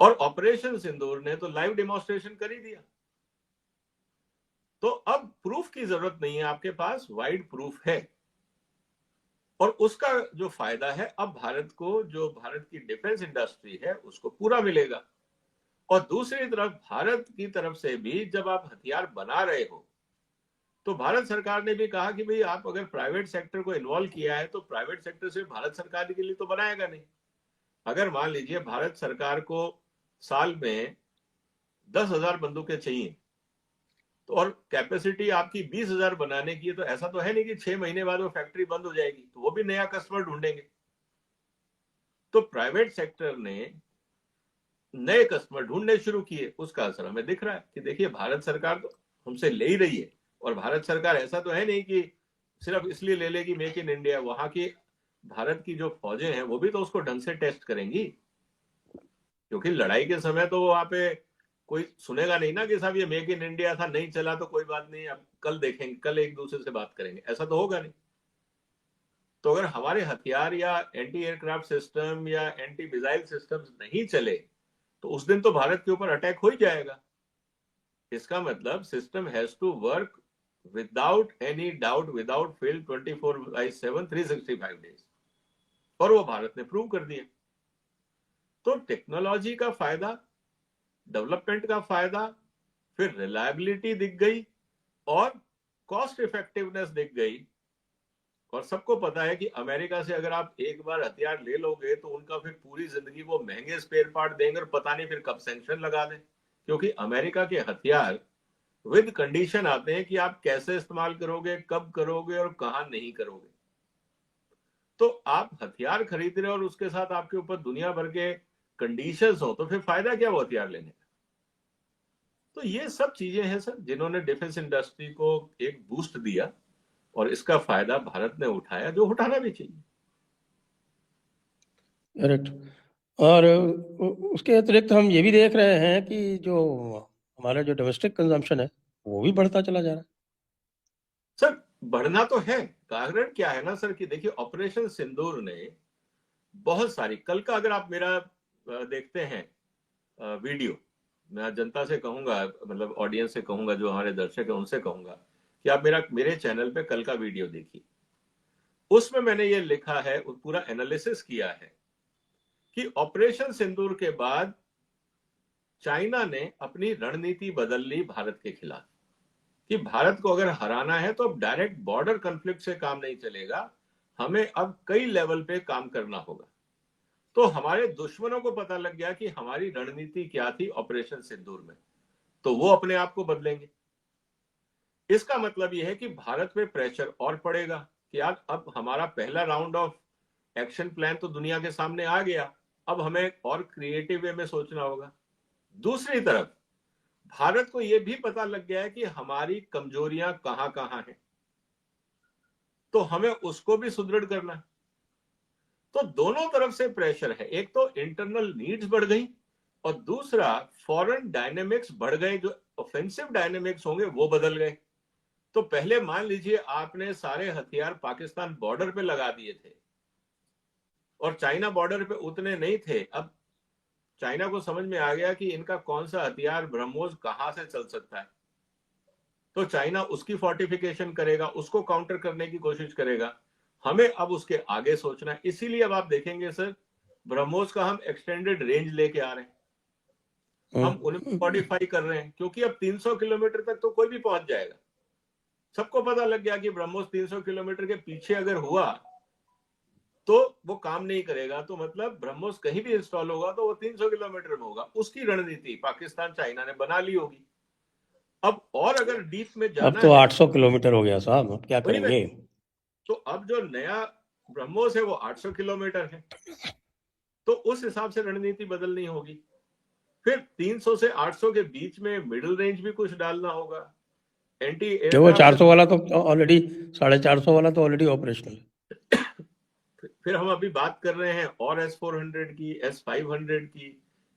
और ऑपरेशन सिंदूर ने तो लाइव डेमोन्स्ट्रेशन कर ही दिया। तो अब प्रूफ की जरूरत नहीं है, आपके पास वाइड प्रूफ है, और उसका जो फायदा है अब भारत को, जो भारत की डिफेंस इंडस्ट्री है उसको पूरा मिलेगा। और दूसरी तरफ भारत की तरफ से भी जब आप हथियार बना रहे हो, तो भारत सरकार ने भी कहा कि भाई आप अगर प्राइवेट सेक्टर को इन्वॉल्व किया है तो प्राइवेट सेक्टर सिर्फ भारत सरकार के लिए तो बनाएगा नहीं। अगर मान लीजिए भारत सरकार को साल में 10,000 बंदूकें चाहिए, तो और कैपेसिटी आपकी 20,000 बनाने की है, तो ऐसा तो है नहीं कि 6 महीने बाद वो फैक्ट्री बंद हो जाएगी, तो वो भी नया कस्टमर ढूंढेंगे। तो प्राइवेट सेक्टर ने नए कस्टमर ढूंढने शुरू किए, उसका असर हमें दिख रहा है कि देखिए भारत सरकार तो हमसे ले ही रही है। और भारत सरकार ऐसा तो है नहीं कि सिर्फ इसलिए ले लेगी मेक इन इंडिया, वहां की भारत की जो फौजें हैं वो भी तो उसको ढंग से टेस्ट करेंगी, क्योंकि लड़ाई के समय तो वहां पे कोई सुनेगा नहीं ना कि साहब ये मेक इन इंडिया था, नहीं चला तो कोई बात नहीं, अब कल देखेंगे, कल एक दूसरे से बात करेंगे, ऐसा तो होगा नहीं। तो अगर हमारे हथियार या एंटी एयरक्राफ्ट सिस्टम या एंटी मिसाइल सिस्टम नहीं चले, तो उस दिन तो भारत के ऊपर अटैक हो ही जाएगा। इसका मतलब system has to work without any doubt, without fail, 24/7 365 days, और वो भारत ने प्रूव कर दिया। तो टेक्नोलॉजी का फायदा, डेवलपमेंट का फायदा, फिर रिलायबिलिटी दिख गई, और कॉस्ट इफेक्टिवनेस दिख गई। और सबको पता है कि अमेरिका से अगर आप एक बार हथियार ले लोगे तो उनका फिर पूरी जिंदगी वो महंगे स्पेयर पार्ट देंगे, और पता नहीं फिर कब सैंक्शन लगा दें, क्योंकि अमेरिका के हथियार विद कंडीशन आते हैं कि आप कैसे इस्तेमाल करोगे, कब करोगे और कहां नहीं करोगे। तो आप हथियार खरीद रहे हो और उसके साथ आपके ऊपर दुनिया भर के कंडीशंस हो, तो फिर फायदा क्या वो हथियार लेने का। तो ये सब चीजें हैं सर जिन्होंने डिफेंस इंडस्ट्री को एक बूस्ट दिया, और इसका फायदा भारत ने उठाया, जो उठाना भी चाहिए। करेक्ट। और उसके अतिरिक्त हम ये भी देख रहे हैं कि जो हमारा जो डोमेस्टिक कंजम्पशन है वो भी बढ़ता चला जा रहा है। सर बढ़ना तो है, कारण क्या है ना सर कि देखिए ऑपरेशन सिंदूर ने बहुत सारी, कल का अगर आप मेरा देखते हैं वीडियो, मैं जनता से कहूंगा, मतलब ऑडियंस से कहूंगा, जो हमारे दर्शक हैं उनसे कहूंगा कि आप मेरे चैनल पे कल का वीडियो देखिए, उसमें मैंने ये लिखा है, पूरा एनालिसिस किया है कि ऑपरेशन सिंदूर के बाद चाइना ने अपनी रणनीति बदल ली भारत के खिलाफ, कि भारत को अगर हराना है तो अब डायरेक्ट बॉर्डर कॉन्फ्लिक्ट से काम नहीं चलेगा, हमें अब कई लेवल पे काम करना होगा। तो हमारे दुश्मनों को पता लग गया कि हमारी रणनीति क्या थी ऑपरेशन सिंदूर में, तो वो अपने आप को बदलेंगे। इसका मतलब यह है कि भारत पे प्रेशर और पड़ेगा कि यार अब हमारा पहला राउंड ऑफ एक्शन प्लान तो दुनिया के सामने आ गया, अब हमें और क्रिएटिव वे में सोचना होगा। दूसरी तरफ भारत को यह भी पता लग गया है कि हमारी कमजोरियां कहां कहां हैं, तो हमें उसको भी सुदृढ़ करना है। तो दोनों तरफ से प्रेशर है, एक तो इंटरनल नीड्स बढ़ गई और दूसरा फॉरेन डायनेमिक्स बढ़ गए, जो ऑफेंसिव डायनेमिक्स होंगे वो बदल गए। तो पहले मान लीजिए आपने सारे हथियार पाकिस्तान बॉर्डर पे लगा दिए थे और चाइना बॉर्डर पे उतने नहीं थे, अब चाइना को समझ में आ गया कि इनका कौन सा हथियार ब्रह्मोस कहां से चल सकता है, तो चाइना उसकी फोर्टिफिकेशन करेगा, उसको काउंटर करने की कोशिश करेगा। हमें अब उसके आगे सोचना है। इसीलिए अब आप देखेंगे सर, ब्रह्मोस का हम एक्सटेंडेड रेंज लेके आ रहे हैं, हम उन्हें मॉडिफाई कर रहे हैं, क्योंकि अब 300 किलोमीटर तक तो कोई भी पहुंच जाएगा। सबको पता लग गया कि ब्रह्मोस 300 किलोमीटर के पीछे अगर हुआ तो वो काम नहीं करेगा, तो मतलब ब्रह्मोस कहीं भी इंस्टॉल होगा तो वो 300 किलोमीटर में होगा। उसकी रणनीति पाकिस्तान चाइना ने बना ली होगी। अब और अगर डीप में अब जाना तो है, 800 किलोमीटर हो गया साहब, अब क्या वही करेंगे? तो अब जो नया ब्रह्मोस है वो 800 किलोमीटर है, तो उस हिसाब से रणनीति बदलनी होगी। फिर 300 से 800 के बीच में मिडिल रेंज भी कुछ डालना होगा, एंटी कि वो एयरक्राफ्ट। 400 वाला तो ऑलरेडी, 450 वाला तो ऑलरेडी ऑपरेशनल है। फिर हम अभी बात कर रहे हैं और S-400 की, S-500 की,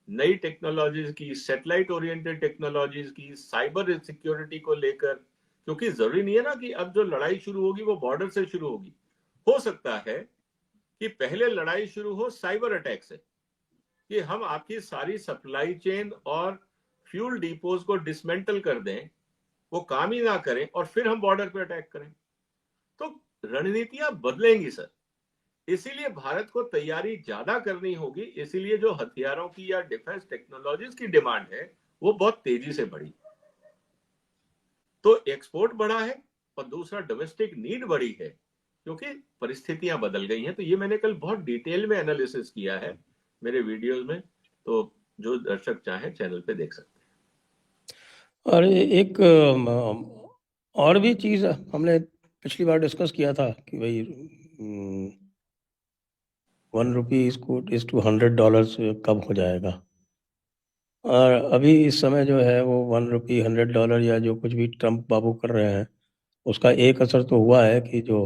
नई टेक्नोलॉजीज की, सैटेलाइट ओरिएंटेड टेक्नोलॉजीज की, साइबर सिक्योरिटी को लेकर, क्योंकि जरूरी नहीं है ना कि अब जो लड़ाई शुरू होगी वो बॉर्डर से शुरू होगी। हो सकता है कि पहले लड़ाई शुरू हो साइबर अटैक से, कि हम आपकी सारी सप्लाई चेन और फ्यूल डिपोज को डिसमेंटल कर दें, वो काम ही ना करें और फिर हम बॉर्डर पे अटैक करें। तो रणनीतियां बदलेंगी सर, इसीलिए भारत को तैयारी ज्यादा करनी होगी। इसीलिए जो हथियारों की या डिफेंस टेक्नोलॉजीज की डिमांड है वो बहुत तेजी से बढ़ी, तो एक्सपोर्ट बढ़ा है और दूसरा डोमेस्टिक नीड बढ़ी है, क्योंकि परिस्थितियां बदल गई हैं। तो ये मैंने कल बहुत डिटेल में एनालिसिस किया है मेरे वीडियोस में, तो जो दर्शक चाहे चैनल पे देख सकते हैं। और एक और भी चीज़ हमने पिछली बार डिस्कस किया था कि भाई 1 रुपी इज टू $100 कब हो जाएगा। और अभी इस समय जो है वो 1 रुपी $100 या जो कुछ भी ट्रम्प बाबू कर रहे हैं, उसका एक असर तो हुआ है कि जो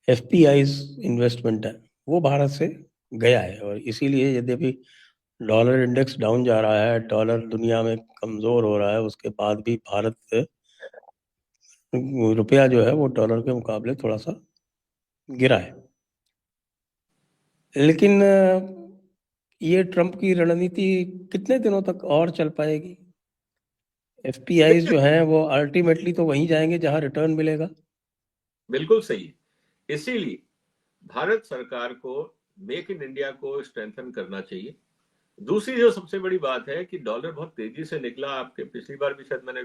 FPI's इन्वेस्टमेंट है वो भारत से गया है। और इसीलिए यद्यपि डॉलर इंडेक्स डाउन जा रहा है, डॉलर दुनिया में कमज़ोर हो रहा है, उसके बाद भी भारत से रुपया जो है वो डॉलर के मुकाबले थोड़ा सा गिरा है। लेकिन ये ट्रम्प की रणनीति कितने दिनों तक और चल पाएगी? FPI's जो हैं वो अल्टीमेटली तो वहीं जाएंगे जहां रिटर्न मिलेगा। बिल्कुल सही, इसीलिए भारत सरकार को मेक इन इंडिया को स्ट्रेंथन करना चाहिए। दूसरी जो सबसे बड़ी बात है कि डॉलर बहुत तेजी से निकला, आपके पिछली बार भी शायद मैंने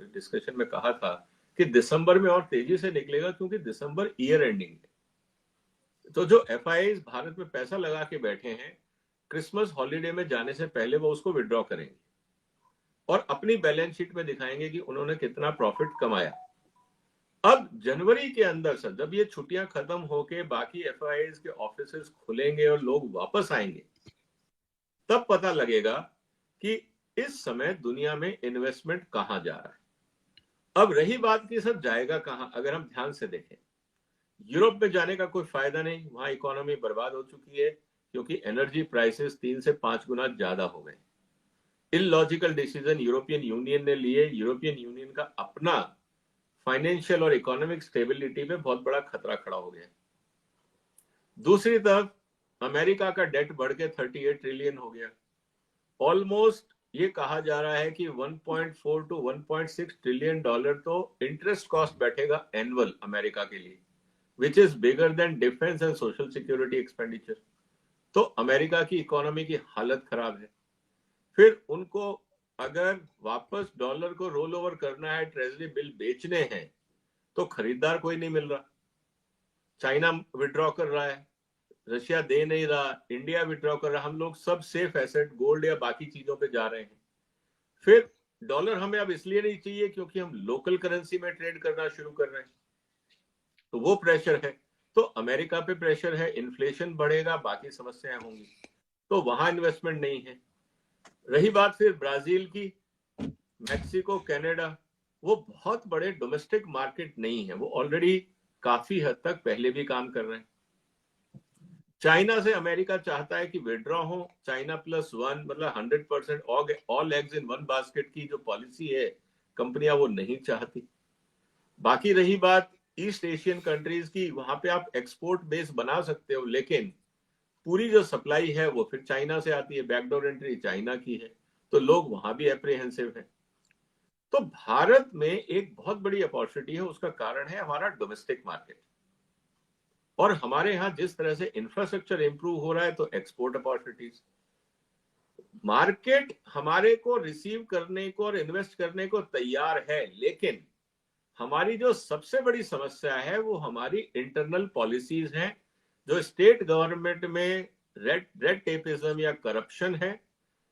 डिस्कशन में कहा था कि दिसंबर में और तेजी से निकलेगा, क्योंकि दिसंबर ईयर एंडिंग है। तो जो FIIs भारत में पैसा लगा के बैठे हैं, क्रिसमस हॉलीडे में जाने से पहले वो उसको विड्रॉ करेंगे और अपनी बैलेंस शीट में दिखाएंगे कि उन्होंने कितना प्रॉफिट कमाया। अब जनवरी के अंदर सर, जब ये छुट्टियां खत्म होके बाकी FIIs के ऑफिसेस खुलेंगे और लोग वापस आएंगे, तब पता लगेगा कि इस समय दुनिया में इन्वेस्टमेंट कहां जा रहा है। अब रही बात कि सर जाएगा कहां, अगर हम ध्यान से देखें, यूरोप में जाने का कोई फायदा नहीं, वहां इकोनॉमी बर्बाद हो चुकी है, क्योंकि एनर्जी प्राइसेस 3 से 5 गुना ज्यादा हो गए। इलॉजिकल डिसीजन यूरोपियन यूनियन ने लिए, यूरोपियन यूनियन का अपना फाइनेंशियल और इकोनॉमिक स्टेबिलिटी पे बहुत बड़ा खतरा खड़ा हो गया। दूसरी तरफ अमेरिका का डेट बढ़ के 38 ट्रिलियन हो गया, ऑलमोस्ट ये कहा जा रहा है कि 1.4 टू 1.6 ट्रिलियन डॉलर तो इंटरेस्ट कॉस्ट बैठेगा एनुअल अमेरिका के लिए, which is bigger than defence and social security expenditure. तो अमेरिका की इकोनॉमी की हालत खराब है। फिर उनको अगर वापस डॉलर को रोल ओवर करना है, ट्रेजरी बिल बेचने हैं, तो खरीदार कोई नहीं मिल रहा। चाइना विड्रॉ कर रहा है, रशिया दे नहीं रहा, इंडिया विड्रॉ कर रहा, हम लोग सब सेफ एसेट गोल्ड या बाकी चीजों पे जा रहे हैं। फिर डॉलर हमें अब इसलिए नहीं चाहिए क्योंकि हम लोकल करेंसी में ट्रेड करना शुरू कर रहे हैं, तो वो प्रेशर है। तो अमेरिका पे प्रेशर है, इन्फ्लेशन बढ़ेगा, बाकी समस्याएं होंगी, तो वहां इन्वेस्टमेंट नहीं है। रही बात फिर ब्राजील की, मैक्सिको, कनाडा, वो बहुत बड़े डोमेस्टिक मार्केट नहीं है, वो ऑलरेडी काफी हद तक पहले भी काम कर रहे हैं। चाइना से अमेरिका चाहता है कि विड्रॉ हो, चाइना प्लस वन, मतलब 100% all eggs in one basket की जो पॉलिसी है, कंपनियां वो नहीं चाहती। बाकी रही बात ईस्ट एशियन कंट्रीज की, वहां पे आप एक्सपोर्ट बेस बना सकते हो, लेकिन पूरी जो सप्लाई है वो फिर चाइना से आती है, बैकडोर एंट्री चाइना की है, तो लोग वहां भी एप्रीहेंसिव है। तो भारत में एक बहुत बड़ी अपॉर्चुनिटी है, उसका कारण है हमारा डोमेस्टिक मार्केट, और हमारे यहाँ जिस तरह से इंफ्रास्ट्रक्चर इंप्रूव हो रहा है, तो एक्सपोर्ट अपॉर्चुनिटीज, मार्केट हमारे को रिसीव करने को और इन्वेस्ट करने को तैयार है। लेकिन हमारी जो सबसे बड़ी समस्या है वो हमारी इंटरनल पॉलिसीज हैं, जो स्टेट गवर्नमेंट में रेड टेपिज्म या करप्शन है,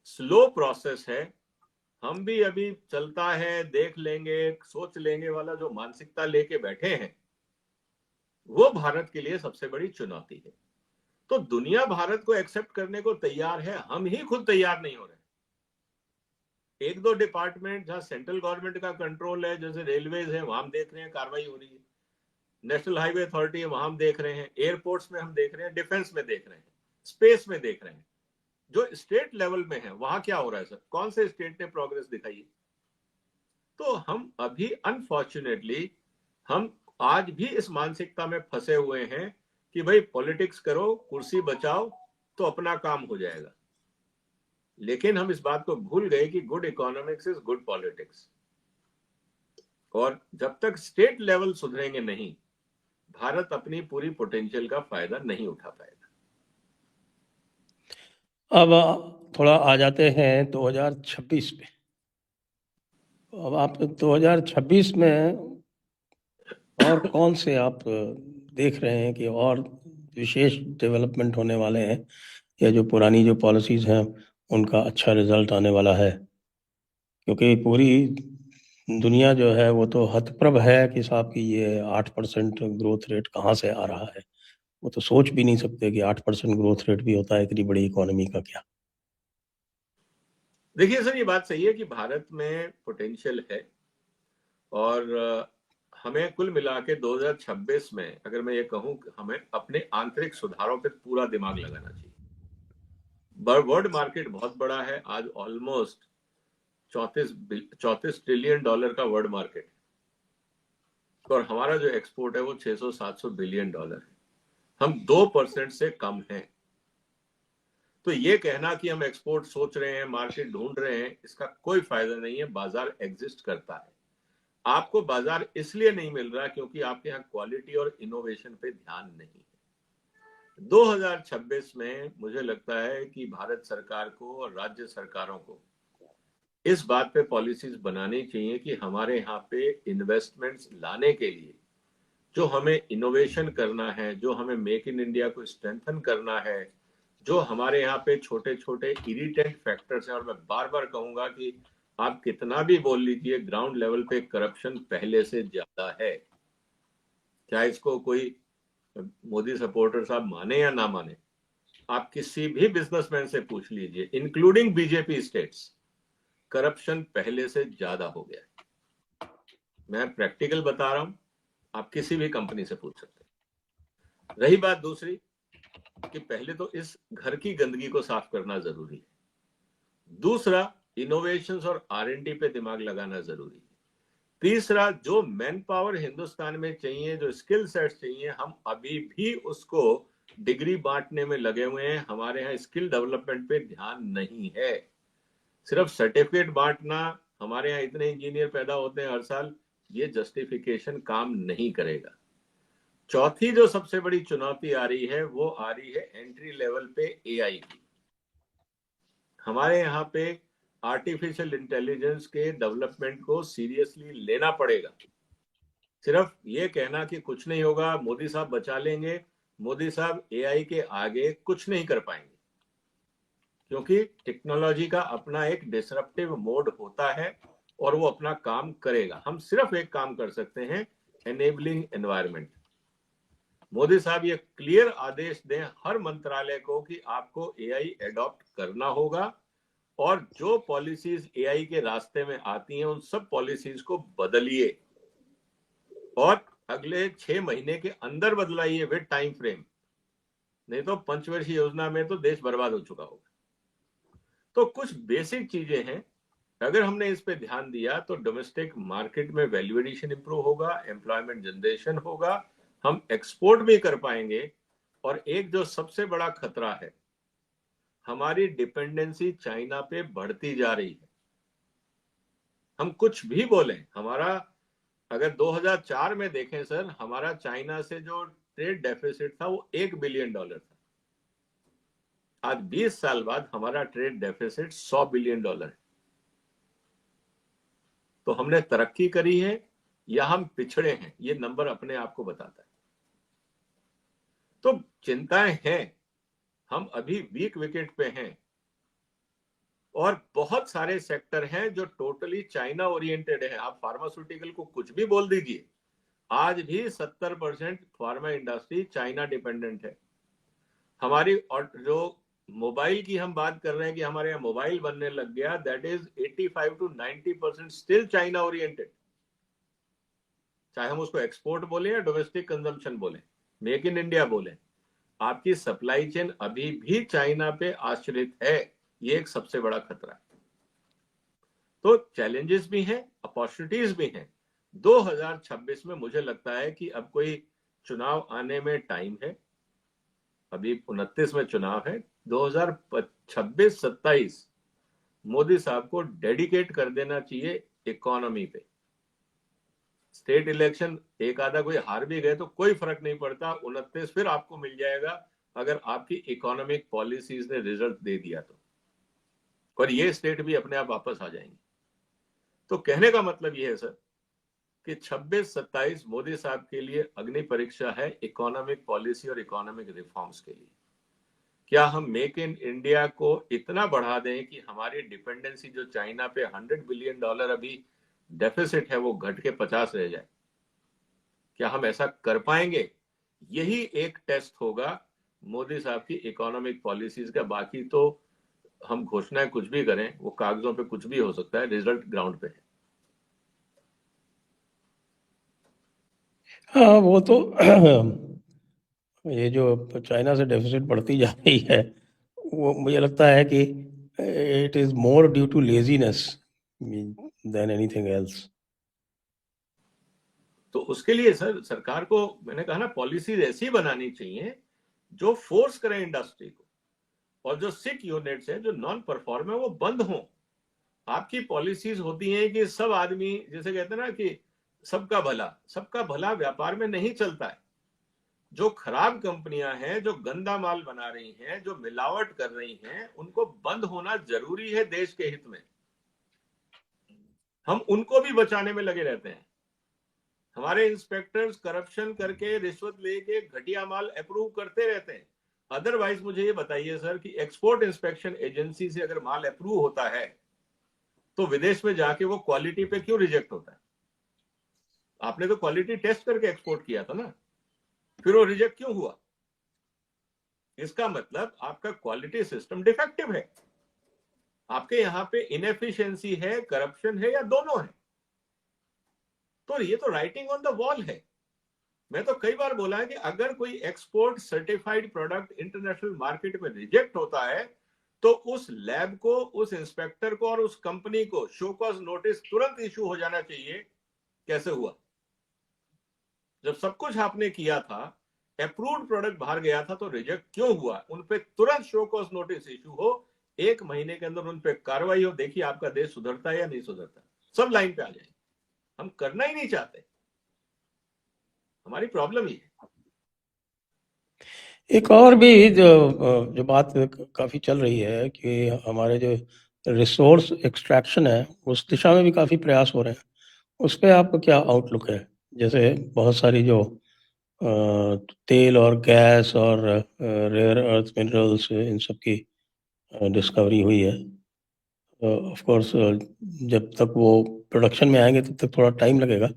स्लो प्रोसेस है, हम भी अभी चलता है देख लेंगे सोच लेंगे वाला जो मानसिकता लेके बैठे हैं, वो भारत के लिए सबसे बड़ी चुनौती है। तो दुनिया भारत को एक्सेप्ट करने को तैयार है, हम ही खुद तैयार नहीं हो रहे। एक दो डिपार्टमेंट जहां सेंट्रल गवर्नमेंट का कंट्रोल है, जैसे रेलवेज है, वहां हम देख रहे हैं कार्रवाई हो रही है, नेशनल हाईवे अथॉरिटी है, वहां हम देख रहे हैं, एयरपोर्ट्स में हम देख रहे हैं, डिफेंस में देख रहे हैं, स्पेस में देख रहे हैं। जो स्टेट लेवल में है वहां क्या हो रहा है सर, कौन से स्टेट ने प्रोग्रेस दिखाई है? तो हम अभी अनफॉर्चुनेटली हम आज भी इस मानसिकता में फंसे हुए हैं कि भाई पॉलिटिक्स करो, कुर्सी बचाओ, तो अपना काम हो जाएगा। लेकिन हम इस बात को भूल गए कि good economics is good politics, और जब तक स्टेट लेवल सुधरेंगे नहीं, भारत अपनी पूरी पोटेंशियल का फायदा नहीं उठा पाएगा। अब थोड़ा आ जाते हैं 2026 पे। अब आप 2026 में और कौन से आप देख रहे हैं कि और विशेष डेवलपमेंट होने वाले हैं, या जो पुरानी जो पॉलिसीज हैं उनका अच्छा रिजल्ट आने वाला है? क्योंकि पूरी दुनिया जो है वो तो हतप्रभ है कि साहब की ये 8% ग्रोथ रेट कहाँ से आ रहा है। वो तो सोच भी नहीं सकते कि 8% ग्रोथ रेट भी होता है इतनी बड़ी इकोनॉमी का। क्या देखिए सर, ये बात सही है कि भारत में पोटेंशियल है, और हमें कुल मिला के 2026 में अगर मैं ये कहूं, हमें अपने आंतरिक सुधारों पर पूरा दिमाग लगाना चाहिए। वर्ल्ड मार्केट बहुत बड़ा है, आज ऑलमोस्ट 34 ट्रिलियन डॉलर का वर्ल्ड मार्केट, और हमारा जो एक्सपोर्ट है वो 600-700 बिलियन डॉलर है, हम 2% से कम हैं। तो ये कहना कि हम एक्सपोर्ट सोच रहे हैं, मार्केट ढूंढ रहे हैं, इसका कोई फायदा नहीं है। बाजार एग्जिस्ट करता है, आपको बाजार इसलिए नहीं मिल रहा क्योंकि आपके यहाँ क्वालिटी और इनोवेशन पे ध्यान नहीं है। 2026 में मुझे लगता है कि भारत सरकार को और राज्य सरकारों को इस बात पे पॉलिसीज बनानी चाहिए कि हमारे यहाँ पे इन्वेस्टमेंट्स लाने के लिए जो हमें इनोवेशन करना है, जो हमें मेक इन इंडिया को स्ट्रेंथन करना है, जो हमारे यहाँ पे छोटे छोटे इरिटेंट फैक्टर्स हैं, और मैं बार बार कहूंगा कि आप कितना भी बोल लीजिए, ग्राउंड लेवल पे करप्शन पहले से ज्यादा है। चाहे इसको कोई मोदी सपोर्टर साहब माने या ना माने, आप किसी भी बिजनेसमैन से पूछ लीजिए, इंक्लूडिंग बीजेपी स्टेट्स, करप्शन पहले से ज्यादा हो गया है। मैं प्रैक्टिकल बता रहा हूं, आप किसी भी कंपनी से पूछ सकते हैं। रही बात दूसरी कि पहले तो इस घर की गंदगी को साफ करना जरूरी है, दूसरा इनोवेशंस और R&D पे दिमाग लगाना जरूरी है, तीसरा जो मैन पावर हिंदुस्तान में चाहिए, जो स्किल सेट चाहिए, हम अभी भी उसको डिग्री बांटने में लगे हुए हैं, हमारे यहाँ स्किल डेवलपमेंट पे ध्यान नहीं है। सिर्फ सर्टिफिकेट बांटना, हमारे यहाँ इतने इंजीनियर पैदा होते हैं हर साल, ये जस्टिफिकेशन काम नहीं करेगा। चौथी जो सबसे बड़ी चुनौती आ रही है वो आ रही है एंट्री लेवल पे एआई की। हमारे यहाँ पे आर्टिफिशियल इंटेलिजेंस के डेवलपमेंट को सीरियसली लेना पड़ेगा। सिर्फ ये कहना कि कुछ नहीं होगा, मोदी साहब बचा लेंगे, मोदी साहब एआई के आगे कुछ नहीं कर पाएंगे, क्योंकि टेक्नोलॉजी का अपना एक डिसरप्टिव मोड होता है और वो अपना काम करेगा। हम सिर्फ एक काम कर सकते हैं, एनेबलिंग एनवायरनमेंट। मोदी साहब ये क्लियर आदेश दें हर मंत्रालय को कि आपको एआई एडॉप्ट करना होगा, और जो पॉलिसीज एआई के रास्ते में आती हैं उन सब पॉलिसीज को बदलिए, और अगले 6 महीने के अंदर बदलाइए विद टाइम फ्रेम, नहीं तो पंचवर्षीय योजना में तो देश बर्बाद हो चुका होगा। तो कुछ बेसिक चीजें हैं, अगर हमने इस पे ध्यान दिया तो डोमेस्टिक मार्केट में वैल्यू एडिशन इंप्रूव होगा, एम्प्लॉयमेंट जनरेशन होगा, हम एक्सपोर्ट भी कर पाएंगे। और एक जो सबसे बड़ा खतरा है, हमारी डिपेंडेंसी चाइना पे बढ़ती जा रही है। हम कुछ भी बोलें, हमारा अगर 2004 में देखें सर, हमारा चाइना से जो ट्रेड डेफिसिट था वो $1 बिलियन था। आज 20 साल बाद हमारा ट्रेड डेफिसिट $100 बिलियन है। तो हमने तरक्की करी है या हम पिछड़े हैं, ये नंबर अपने आप को बताता है। तो चिंताएं हैं, हम अभी वीक विकेट पे हैं, और बहुत सारे सेक्टर हैं जो टोटली चाइना ओरिएंटेड है। आप फार्मास्यूटिकल को कुछ भी बोल दीजिए, आज भी 70% फार्मा इंडस्ट्री चाइना डिपेंडेंट है। हमारी, और जो मोबाइल की हम बात कर रहे हैं कि हमारे यहाँ मोबाइल बनने लग गया, that is 85 to 90% still China oriented. चाहे हम उसको एक्सपोर्ट बोले या डोमेस्टिक कंजम्पशन बोले, मेक इन इंडिया बोले, आपकी सप्लाई चेन अभी भी चाइना पे आश्रित है। ये एक सबसे बड़ा खतरा है। तो चैलेंजेस भी हैं, अपॉर्चुनिटीज भी हैं। 2026 में मुझे लगता है कि अब कोई चुनाव आने में टाइम है, अभी 29 में चुनाव है। 2026-27 मोदी साहब को डेडिकेट कर देना चाहिए इकोनॉमी पे। स्टेट इलेक्शन एक आधा कोई हार भी गए तो कोई फर्क नहीं पड़ता, 29 फिर आपको मिल जाएगा अगर आपकी इकोनॉमिक पॉलिसीज ने रिजल्ट दे दिया तो, और ये स्टेट भी अपने आप वापस आ जाएंगे। तो कहने का मतलब ये है सर कि 26-27 मोदी साहब के लिए अग्नि परीक्षा है इकोनॉमिक पॉलिसी और इकोनॉमिक रिफॉर्म्स के लिए। क्या हम मेक इन इंडिया को इतना बढ़ा दें कि हमारी डिपेंडेंसी जो चाइना पे $100 बिलियन अभी डेफिसिट है वो घट के 50 रह जाए? क्या हम ऐसा कर पाएंगे? यही एक टेस्ट होगा मोदी साहब की इकोनॉमिक पॉलिसीज का। बाकी तो हम घोषणाएं कुछ भी करें, वो कागजों पे कुछ भी हो सकता है, रिजल्ट ग्राउंड पे है। हाँ, वो तो ये जो चाइना से डेफिसिट बढ़ती जा रही है, वो मुझे लगता है कि it is more due to laziness than anything else. तो उसके लिए सर सरकार को, मैंने कहा ना, पॉलिसीज ऐसी बनानी चाहिए जो फोर्स करें इंडस्ट्री को, और जो सिक यूनिट्स है, जो नॉन परफॉर्म है, वो बंद हो। आपकी पॉलिसीज होती हैं कि सब आदमी, जैसे कहते हैं ना कि सबका भला, सबका भला व्यापार में नहीं चलता है। जो खराब कंपनियां हैं, जो गंदा माल बना रही हैं, जो मिलावट कर रही हैं, उनको बंद होना जरूरी है देश के हित में। हम उनको भी बचाने में लगे रहते हैं। हमारे इंस्पेक्टर्स करप्शन करके, रिश्वत लेके घटिया माल अप्रूव करते रहते हैं। अदरवाइज मुझे ये बताइए सर कि एक्सपोर्ट इंस्पेक्शन एजेंसी से अगर माल अप्रूव होता है तो विदेश में जाके वो क्वालिटी पे क्यों रिजेक्ट होता है? आपने तो क्वालिटी टेस्ट करके एक्सपोर्ट किया था ना, फिर वो रिजेक्ट क्यों हुआ? इसका मतलब आपका क्वालिटी सिस्टम डिफेक्टिव है, आपके यहां पे इनएफिशिएंसी है, करप्शन है, या दोनों है। तो ये तो राइटिंग ऑन द वॉल है। मैं तो कई बार बोला है कि अगर कोई export certified product international market में रिजेक्ट होता है तो उस लैब को, उस इंस्पेक्टर को और उस कंपनी को शो कॉज नोटिस तुरंत इशू हो जाना चाहिए। कैसे हुआ? जब सब कुछ आपने किया था, अप्रूव्ड प्रोडक्ट बाहर गया था, तो रिजेक्ट क्यों हुआ? उन पे तुरंत शो कॉज नोटिस इशू हो, 1 महीने के अंदर उन पे कार्रवाई हो, देखिए आपका देश सुधरता है या नहीं सुधरता। सब लाइन पे आ जाएंगे। हम करना ही नहीं चाहते, हमारी प्रॉब्लम ही है। एक और भी जो बात काफ़ी चल रही है कि हमारे जो रिसोर्स एक्सट्रैक्शन है उस दिशा में भी काफ़ी प्रयास हो रहे हैं। उस पे आपका क्या आउटलुक है? जैसे बहुत सारी जो तेल और गैस और रेयर अर्थ मिनरल्स इन सब की डिस्कवरी हुई है। ऑफ कोर्स जब तक वो प्रोडक्शन में आएंगे तब तक थोड़ा टाइम लगेगा,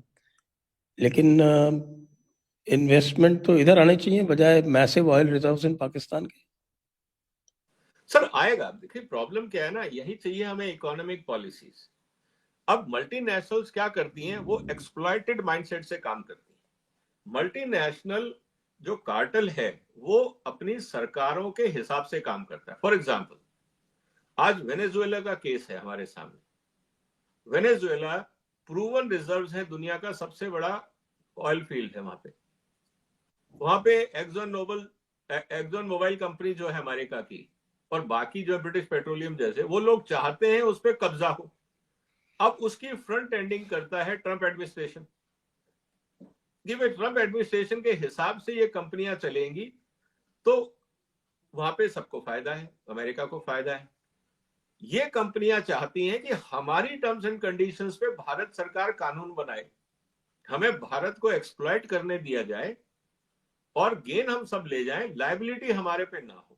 लेकिन इन्वेस्टमेंट तो इधर आने चाहिए बजाय मैसिव ऑयल रिजर्व्स इन पाकिस्तान के। सर आएगा, देखिए प्रॉब्लम क्या है ना, यही चाहिए हमें इकोनॉमिक पॉलिसीज। अब मल्टीनेशनल्स क्या करती हैं, वो एक्सप्लॉइटेड माइंडसेट से काम करती हैं। मल्टीनेशनल जो कार्टेल है वो अपनी सरकारों के हिसाब से काम करता है। फॉर एग्जांपल, आज वेनेजुएला का केस है हमारे सामने। वेनेजुएला प्रूवन रिजर्व्स है, दुनिया का सबसे बड़ा ऑयल फील्ड है वहां पे एक्सॉन मोबाइल कंपनी जो है अमेरिका की, और बाकी जो ब्रिटिश पेट्रोलियम जैसे, वो लोग चाहते हैं उस पर कब्जा हो। अब उसकी फ्रंट एंडिंग करता है ट्रंप एडमिनिस्ट्रेशन। कि भाई ट्रंप एडमिनिस्ट्रेशन के हिसाब से ये कंपनियां चलेंगी तो वहां पे सबको फायदा है, अमेरिका को फायदा है। ये कंपनियां चाहती हैं कि हमारी टर्म्स एंड कंडीशंस पे भारत सरकार कानून बनाए, हमें भारत को एक्सप्लॉइट करने दिया जाए और गेन हम सब ले जाएं, लायबिलिटी हमारे पे ना हो।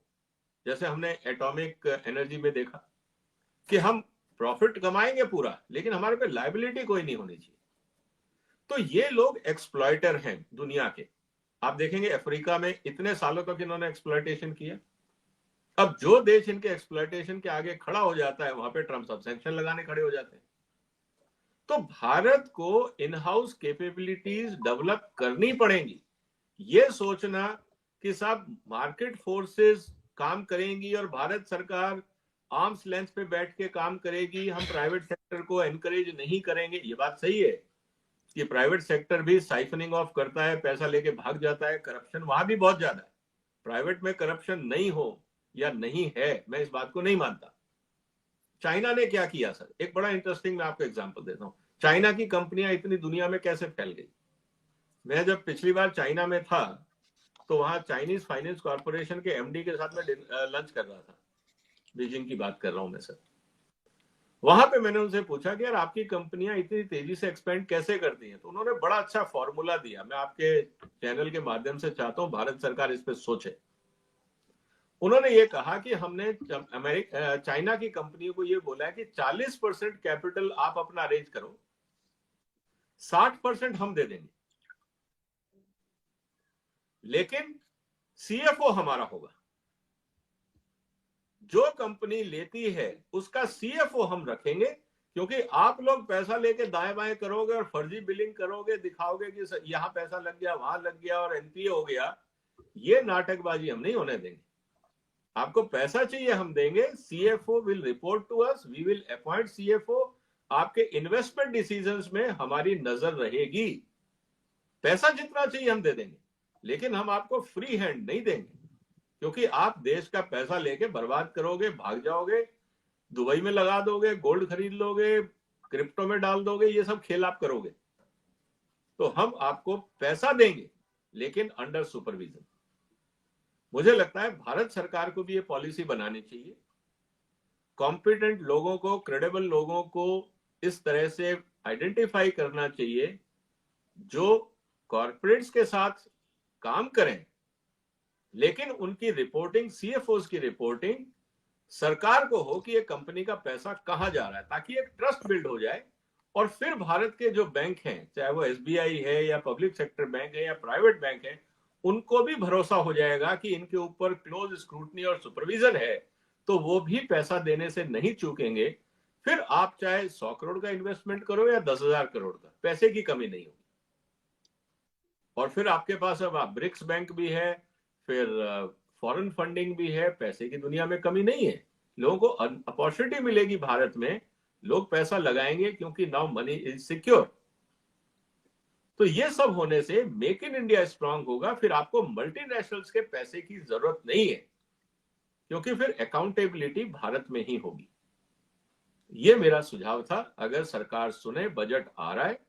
जैसे हमने एटॉमिक एनर्जी में देखा कि हम प्रॉफिट कमाएंगे पूरा, लेकिन हमारे पे लायबिलिटी कोई नहीं होनी चाहिए। तो ये लोग एक्सप्लॉइटर हैं दुनिया के। आप देखेंगे अफ्रीका में इतने सालों तक इन्होंने एक्सप्लॉइटेशन किया। अब जो देश इनके एक्सप्लॉइटेशन के आगे खड़ा हो जाता है, वहां पे ट्रम्प सब सैंक्शन लगाने खड़े हो जाते हैं। तो भारत को इन हाउस कैपेबिलिटीज डेवलप करनी पड़ेंगी। ये सोचना कि साहब मार्केट फोर्सेस काम करेंगी और भारत सरकार आर्म्स लेंथ पे बैठ के काम करेगी, हम प्राइवेट सेक्टर को एनकरेज नहीं करेंगे, ये बात सही है कि प्राइवेट सेक्टर भी साइफनिंग ऑफ करता है, पैसा लेके भाग जाता है, करप्शन वहां भी बहुत ज्यादा है। प्राइवेट में करप्शन नहीं हो या नहीं है, मैं इस बात को नहीं मानता। चाइना ने क्या किया सर, एक बड़ा इंटरेस्टिंग मैं आपको एग्जांपल देता हूं। चाइना की कंपनियां इतनी दुनिया में कैसे फैल गई। मैं जब पिछली बार चाइना में था तो वहां चाइनीज फाइनेंस कॉर्पोरेशन के एमडी के साथ में लंच कर रहा था। बीजिंग की बात कर रहा हूं मैं सर। वहां पे मैंने उनसे पूछा कि यार आपकी कंपनियां इतनी तेजी से एक्सपेंड कैसे करती हैं, तो उन्होंने बड़ा अच्छा फॉर्मूला दिया। मैं आपके चैनल के माध्यम से चाहता हूं भारत सरकार इस पे सोचे। उन्होंने ये कहा कि हमने चाइना की कंपनियों को ये बोला है कि 40% कैपिटल आप अपना अरेंज करो, 60% हम दे देंगे, लेकिन सीएफओ हमारा होगा। जो कंपनी लेती है उसका सीएफओ हम रखेंगे, क्योंकि आप लोग पैसा लेके दाएं बाएं करोगे और फर्जी बिलिंग करोगे, दिखाओगे कि यहां पैसा लग गया, वहां लग गया और एनपीए हो गया। ये नाटकबाजी हम नहीं होने देंगे। आपको पैसा चाहिए हम देंगे, CFO will report to us, we will appoint CFO. आपके इन्वेस्टमेंट डिसीजंस में हमारी नजर रहेगी। पैसा जितना चाहिए हम दे देंगे, लेकिन हम आपको फ्री हैंड नहीं देंगे, क्योंकि आप देश का पैसा लेके बर्बाद करोगे, भाग जाओगे, दुबई में लगा दोगे, गोल्ड खरीद लोगे, क्रिप्टो में डाल दोगे, ये सब खेल आप करोगे। तो हम आपको पैसा देंगे, लेकिन अंडर सुपरविजन। मुझे लगता है भारत सरकार को भी ये पॉलिसी बनानी चाहिए। कॉम्पिटेंट लोगों को, क्रेडिबल लोगों को इस तरह से आइडेंटिफाई करना चाहिए जो कॉर्पोरेट्स के साथ काम करें, लेकिन उनकी रिपोर्टिंग, सीएफओस की रिपोर्टिंग सरकार को हो कि ये कंपनी का पैसा कहां जा रहा है, ताकि एक ट्रस्ट बिल्ड हो जाए। और फिर भारत के जो बैंक हैं, चाहे वो एसबीआई है या पब्लिक सेक्टर बैंक है या प्राइवेट बैंक है, उनको भी भरोसा हो जाएगा कि इनके ऊपर क्लोज स्क्रूटनी और सुपरविजन है, तो वो भी पैसा देने से नहीं चूकेंगे। फिर आप चाहे 100 करोड़ का इन्वेस्टमेंट करो या 10,000 करोड़ का, पैसे की कमी नहीं होगी। और फिर आपके पास अब ब्रिक्स बैंक भी है, फिर फॉरेन फंडिंग भी है, पैसे की दुनिया में कमी नहीं है। लोगों को अपॉर्चुनिटी मिलेगी भारत में, लोग पैसा लगाएंगे क्योंकि नाउ मनी इज सिक्योर। तो ये सब होने से मेक इन इंडिया स्ट्रांग होगा, फिर आपको मल्टीनेशनल्स के पैसे की जरूरत नहीं है, क्योंकि फिर अकाउंटेबिलिटी भारत में ही होगी। ये मेरा सुझाव था। अगर सरकार सुने, बजट आ रहा है,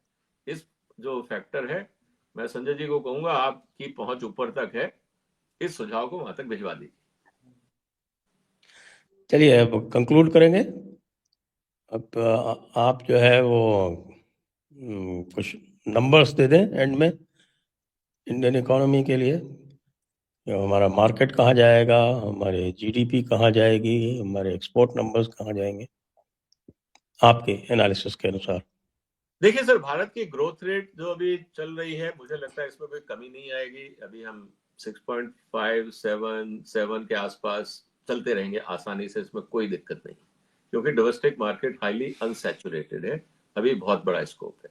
इस जो फैक्टर है, मैं संजय जी को कहूंगा आपकी पहुंच ऊपर तक है, इस सुझाव को वहां तक भिजवा दीजिए। चलिए अब कंक्लूड करेंगे। अब आप जो है वो कुछ नंबर्स दे दें एंड में इंडियन इकोनॉमी के लिए। हमारा मार्केट कहाँ जाएगा, हमारे जीडीपी कहाँ जाएगी, हमारे एक्सपोर्ट नंबर्स कहाँ जाएंगे आपके एनालिसिस के अनुसार। देखिए सर, भारत की ग्रोथ रेट जो अभी चल रही है, मुझे लगता है इसमें कोई कमी नहीं आएगी। अभी हम 6.57 के आसपास चलते रहेंगे आसानी से, इसमें कोई दिक्कत नहीं, क्योंकि डोमेस्टिक मार्केट हाईली अनसैचुरेटेड है, अभी बहुत बड़ा स्कोप है।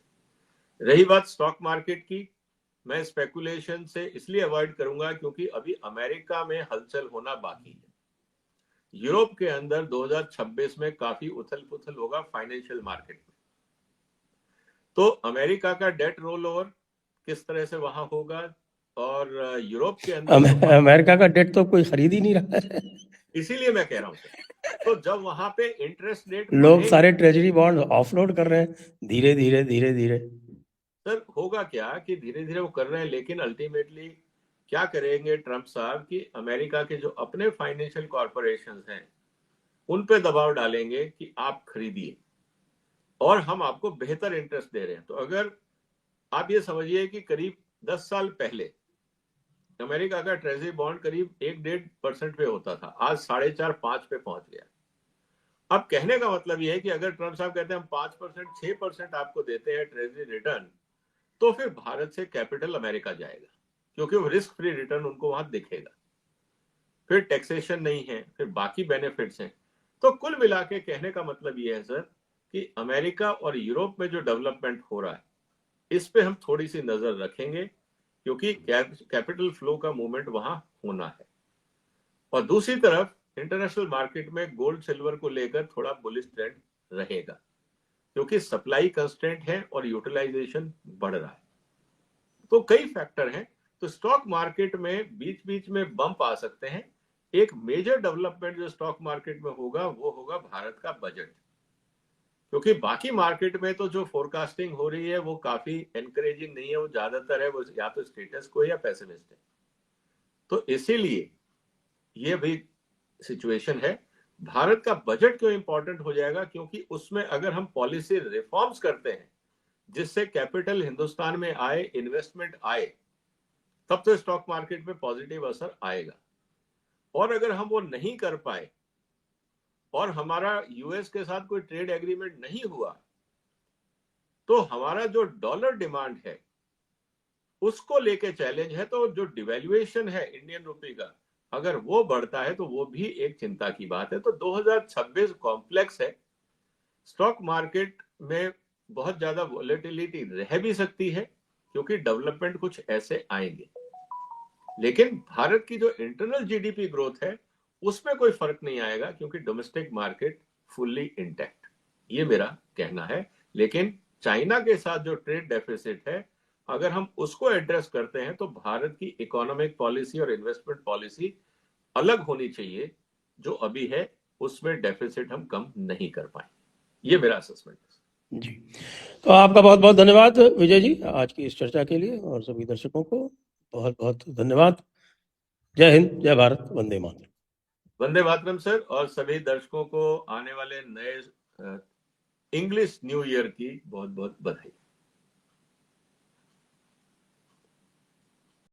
रही बात स्टॉक मार्केट की, मैं स्पेकुलेशन से इसलिए अवॉइड करूंगा क्योंकि अभी अमेरिका में हलचल होना बाकी है। यूरोप के अंदर 2026 में काफी उथल पुथल होगा फाइनेंशियल मार्केट में। तो अमेरिका का डेट रोल ओवर किस तरह से वहां होगा, और यूरोप के अंदर अमेरिका का डेट तो कोई खरीद ही नहीं रहा है। इसीलिए मैं कह रहा हूं सर, तो जब वहां पे इंटरेस्ट रेट लोग सारे ट्रेजरी बॉन्ड ऑफलोड कर रहे हैं धीरे धीरे धीरे धीरे। सर होगा क्या कि धीरे धीरे वो कर रहे हैं, लेकिन अल्टीमेटली क्या करेंगे ट्रंप साहब कि अमेरिका के जो अपने फाइनेंशियल कॉर्पोरेशंस हैं उन पे दबाव डालेंगे कि आप खरीदिए और हम आपको बेहतर इंटरेस्ट दे रहे हैं। तो अगर आप ये समझिए कि करीब 10 साल पहले अमेरिका का ट्रेजरी बॉन्ड करीब 1-1.5% पे होता था, आज 4.5-5 पे पहुंच गया। अब कहने का मतलब यह है कि अगर ट्रंप साहब कहते हैं हम 5%, 6% आपको देते हैं ट्रेजरी रिटर्न, तो फिर भारत से कैपिटल अमेरिका जाएगा, क्योंकि वो रिस्क फ्री रिटर्न उनको वहां दिखेगा। फिर टैक्सेशन नहीं है, फिर बाकी बेनिफिट्स हैं। तो कुल मिला के कहने का मतलब ये है सर कि अमेरिका और यूरोप में जो डेवलपमेंट हो रहा है इस पे हम थोड़ी सी नजर रखेंगे, क्योंकि कैपिटल फ्लो का मूवमेंट वहां होना है। और दूसरी तरफ इंटरनेशनल मार्केट में गोल्ड सिल्वर को लेकर थोड़ा बुलिश ट्रेंड रहेगा, क्योंकि सप्लाई कंस्ट्रेंट है और यूटिलाइजेशन बढ़ रहा है। तो कई फैक्टर हैं। तो स्टॉक मार्केट में बीच बीच में बम्प आ सकते हैं। एक मेजर डेवलपमेंट जो स्टॉक मार्केट में होगा वो होगा भारत का बजट, क्योंकि बाकी मार्केट में तो जो फोरकास्टिंग हो रही है वो काफी एनकरेजिंग नहीं है, वो ज्यादातर है वो या तो स्टेटस को या पेसिमिस्ट है। तो इसीलिए ये भी सिचुएशन है। भारत का बजट क्यों इंपॉर्टेंट हो जाएगा, क्योंकि उसमें अगर हम पॉलिसी रिफॉर्म्स करते हैं जिससे कैपिटल हिंदुस्तान में आए, इन्वेस्टमेंट आए, तब तो स्टॉक मार्केट में पॉजिटिव असर आएगा। और अगर हम वो नहीं कर पाए और हमारा यूएस के साथ कोई ट्रेड एग्रीमेंट नहीं हुआ, तो हमारा जो डॉलर डिमांड है उसको लेके चैलेंज है। तो जो डिवैल्यूएशन है इंडियन रुपये का, अगर वो बढ़ता है तो वो भी एक चिंता की बात है। तो 2026 कॉम्प्लेक्स है। स्टॉक मार्केट में बहुत ज्यादा वॉलेटिलिटी रह भी सकती है, क्योंकि डेवलपमेंट कुछ ऐसे आएंगे, लेकिन भारत की जो इंटरनल जीडीपी ग्रोथ है उसमें कोई फर्क नहीं आएगा, क्योंकि डोमेस्टिक मार्केट फुल्ली इंटैक्ट, ये मेरा कहना है। लेकिन चाइना के साथ जो ट्रेड डेफिसिट है, अगर हम उसको एड्रेस करते हैं तो भारत की इकोनॉमिक पॉलिसी और इन्वेस्टमेंट पॉलिसी अलग होनी चाहिए। जो अभी है उसमें डेफिसिट हम कम नहीं कर पाए, ये मेरा असेसमेंट है। जी, तो आपका बहुत बहुत धन्यवाद विजय जी आज की इस चर्चा के लिए, और सभी दर्शकों को बहुत बहुत धन्यवाद। जय हिंद, जय भारत, वंदे मातरम। वंदे मातरम सर, और सभी दर्शकों को आने वाले नए इंग्लिश न्यू ईयर की बहुत बहुत बधाई।